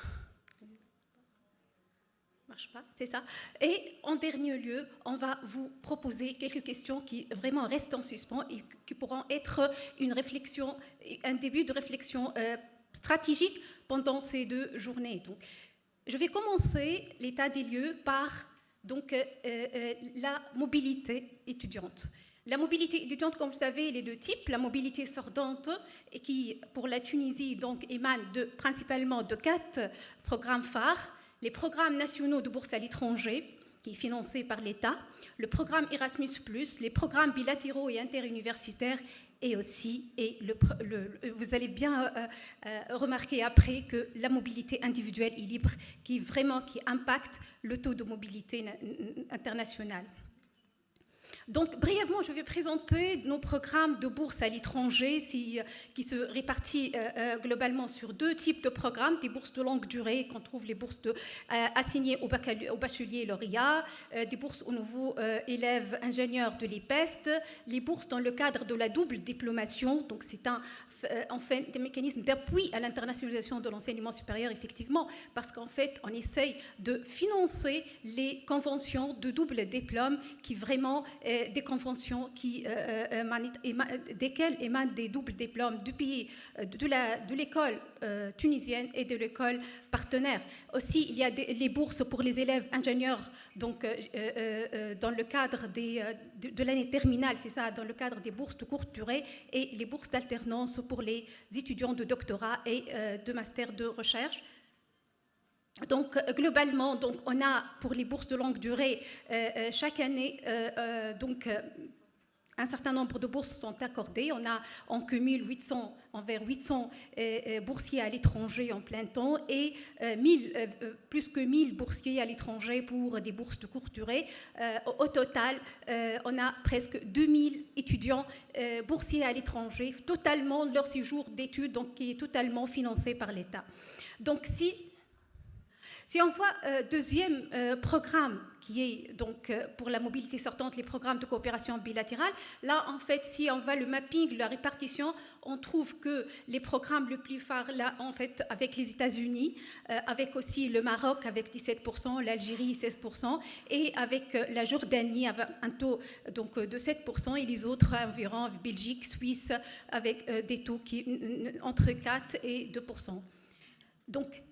Marche pas, c'est ça. Et en dernier lieu, on va vous proposer quelques questions qui vraiment restent en suspens et qui pourront être une réflexion, un début de réflexion stratégique pendant ces 2 journées. Donc, je vais commencer l'état des lieux par la mobilité étudiante. La mobilité étudiante, comme vous savez, elle est de type. La mobilité sortante, et qui, pour la Tunisie, donc, émane principalement de 4 programmes phares. Les programmes nationaux de bourse à l'étranger, qui est financé par l'État, le programme Erasmus+, les programmes bilatéraux et interuniversitaires, et aussi, vous allez bien remarquer après que la mobilité individuelle et libre qui impacte le taux de mobilité internationale. Donc, brièvement, je vais présenter nos programmes de bourse à l'étranger qui se répartissent globalement sur 2 types de programmes, des bourses de longue durée, qu'on trouve les bourses assignées aux bacheliers lauréats, des bourses aux nouveaux élèves ingénieurs de l'EPEST, les bourses dans le cadre de la double diplomation, donc c'est en fait des mécanismes d'appui à l'internationalisation de l'enseignement supérieur, effectivement, parce qu'en fait, on essaye de financer les conventions de double diplôme qui vraiment, des conventions desquelles émanent des doubles diplômes du pays, de l'école tunisienne et de l'école partenaire. Aussi, il y a les bourses pour les élèves ingénieurs, donc dans le cadre de l'année terminale, c'est ça, dans le cadre des bourses de courte durée et les bourses d'alternance pour les étudiants de doctorat et de master de recherche. Donc, globalement, donc, on a pour les bourses de longue durée, chaque année, un certain nombre de bourses sont accordées. On a en cumul envers 800 boursiers à l'étranger en plein temps et plus que 1000 boursiers à l'étranger pour des bourses de courte durée. Au total, on a presque 2000 étudiants boursiers à l'étranger, totalement leur séjour d'études, donc qui est totalement financé par l'État. Donc, si on voit deuxième programme qui est donc pour la mobilité sortante, les programmes de coopération bilatérale, là en fait si on va le mapping, la répartition, on trouve que les programmes le plus phares là en fait avec les États-Unis, avec aussi le Maroc avec 17%, l'Algérie 16% et avec la Jordanie avec un taux donc de 7% et les autres environ Belgique, Suisse avec des taux qui entre 4 et 2%. Donc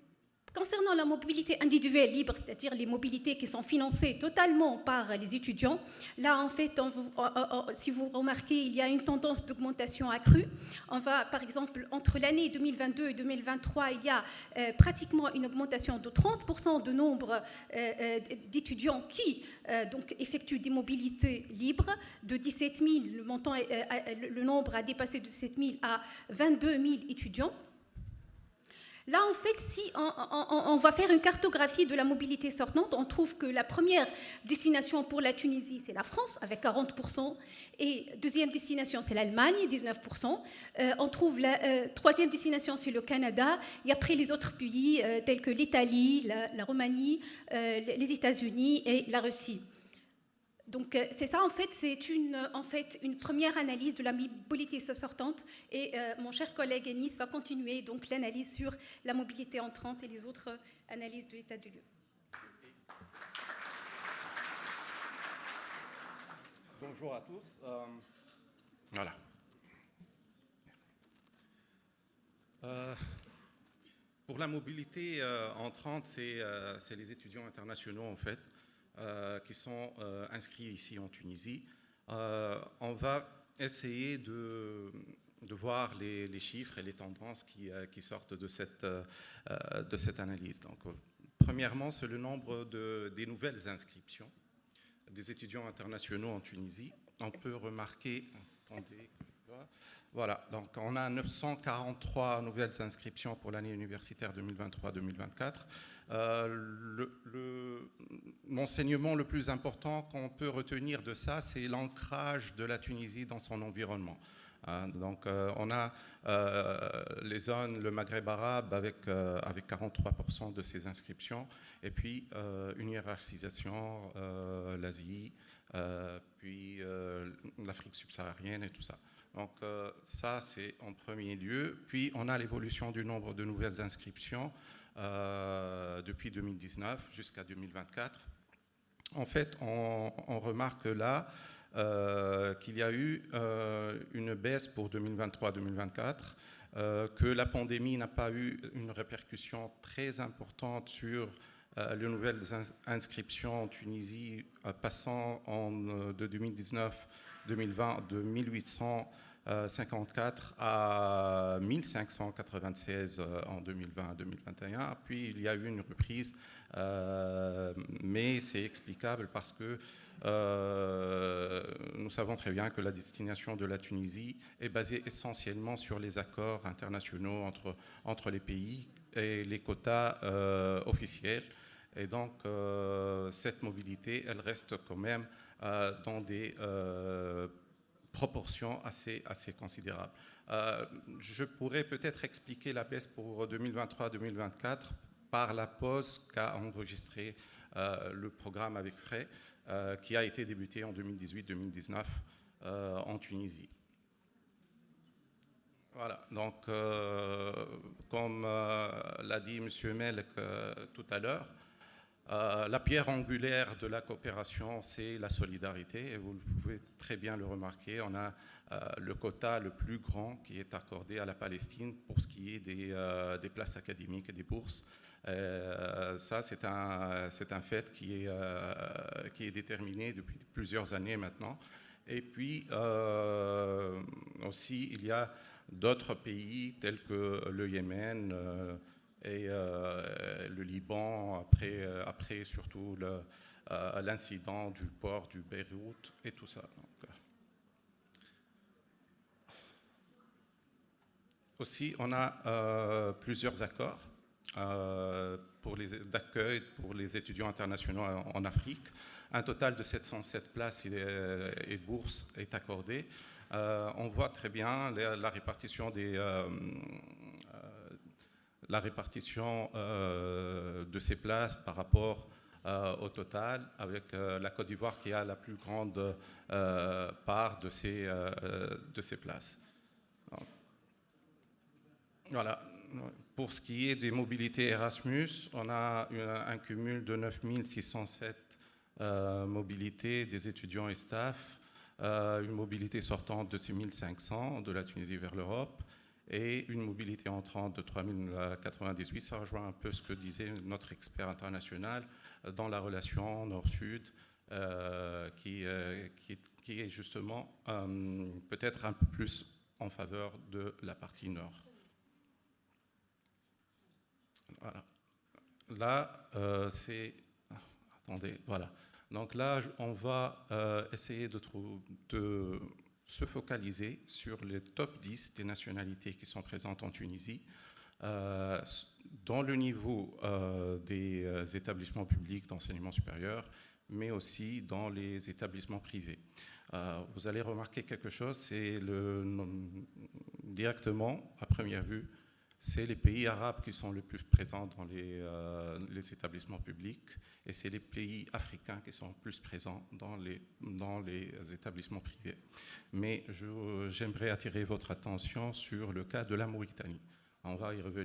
concernant la mobilité individuelle libre, c'est-à-dire les mobilités qui sont financées totalement par les étudiants, là en fait, si vous remarquez, il y a une tendance d'augmentation accrue. On va, par exemple, entre l'année 2022 et 2023, il y a pratiquement une augmentation de 30% de nombre d'étudiants qui donc, effectuent des mobilités libres. De 17 000, le nombre a dépassé de 17 000 à 22 000 étudiants. Là, en fait, si on va faire une cartographie de la mobilité sortante, on trouve que la première destination pour la Tunisie, c'est la France, avec 40%, et deuxième destination, c'est l'Allemagne, 19%. On trouve la troisième destination, c'est le Canada, et après les autres pays, tels que l'Italie, la Roumanie, les États-Unis et la Russie. Donc c'est ça, en fait, c'est une première analyse de la mobilité sortante et mon cher collègue Enis va continuer donc l'analyse sur la mobilité entrante et les autres analyses de l'état du lieu. Bonjour à tous. Voilà. Pour la mobilité entrante, c'est les étudiants internationaux en fait. Qui sont inscrits ici en Tunisie. On va essayer de voir les chiffres et les tendances qui sortent de cette analyse. Donc, premièrement, c'est le nombre des nouvelles inscriptions des étudiants internationaux en Tunisie. On peut remarquer, attendez, voilà, donc on a 943 nouvelles inscriptions pour l'année universitaire 2023-2024. L'enseignement le plus important qu'on peut retenir de ça, c'est l'ancrage de la Tunisie dans son environnement. Donc on a les zones, le Maghreb arabe avec 43% de ses inscriptions, et puis une hiérarchisation, l'Asie, puis l'Afrique subsaharienne et tout ça. Donc ça, c'est en premier lieu. Puis on a l'évolution du nombre de nouvelles inscriptions depuis 2019 jusqu'à 2024. En fait, on remarque là qu'il y a eu une baisse pour 2023-2024, que la pandémie n'a pas eu une répercussion très importante sur les nouvelles inscriptions en Tunisie, passant de 2019-2020 de 1854 à 1596 en 2020-2021. Puis il y a eu une reprise, mais c'est explicable parce que nous savons très bien que la destination de la Tunisie est basée essentiellement sur les accords internationaux entre les pays et les quotas officiels. Et donc, cette mobilité, elle reste quand même dans des proportions assez considérables. Je pourrais peut-être expliquer la baisse pour 2023-2024 par la pause qu'a enregistré le programme avec frais, qui a été débuté en 2018-2019 en Tunisie. Voilà, donc comme l'a dit M. Melk tout à l'heure, la pierre angulaire de la coopération, c'est la solidarité, et vous pouvez très bien le remarquer. On a le quota le plus grand qui est accordé à la Palestine pour ce qui est des places académiques et des bourses. Ça, c'est un fait qui est déterminé depuis plusieurs années maintenant. Et puis, aussi, il y a d'autres pays tels que le Yémen et le Liban, après surtout l'incident du port du Beyrouth et tout ça. Donc, aussi, on a plusieurs accords d'accueil pour les étudiants internationaux en Afrique. Un total de 707 places et bourses est accordé. On voit très bien la répartition de ces places par rapport au total, avec la Côte d'Ivoire qui a la plus grande part de ces places. Donc, voilà. Pour ce qui est des mobilités Erasmus, on a un cumul de 9607 mobilités des étudiants et staff, une mobilité sortante de 6500 de la Tunisie vers l'Europe et une mobilité entrante de 3098. Ça rejoint un peu ce que disait notre expert international dans la relation nord-sud qui est justement peut-être un peu plus en faveur de la partie nord. Voilà. Là, attendez, voilà. Donc là, on va essayer de se focaliser sur les top 10 des nationalités qui sont présentes en Tunisie, dans le niveau des établissements publics d'enseignement supérieur, mais aussi dans les établissements privés. Vous allez remarquer quelque chose, c'est directement, à première vue, c'est les pays arabes qui sont le plus présents dans les établissements publics et c'est les pays africains qui sont plus présents dans les établissements privés. Mais j'aimerais attirer votre attention sur le cas de la Mauritanie. On va y revenir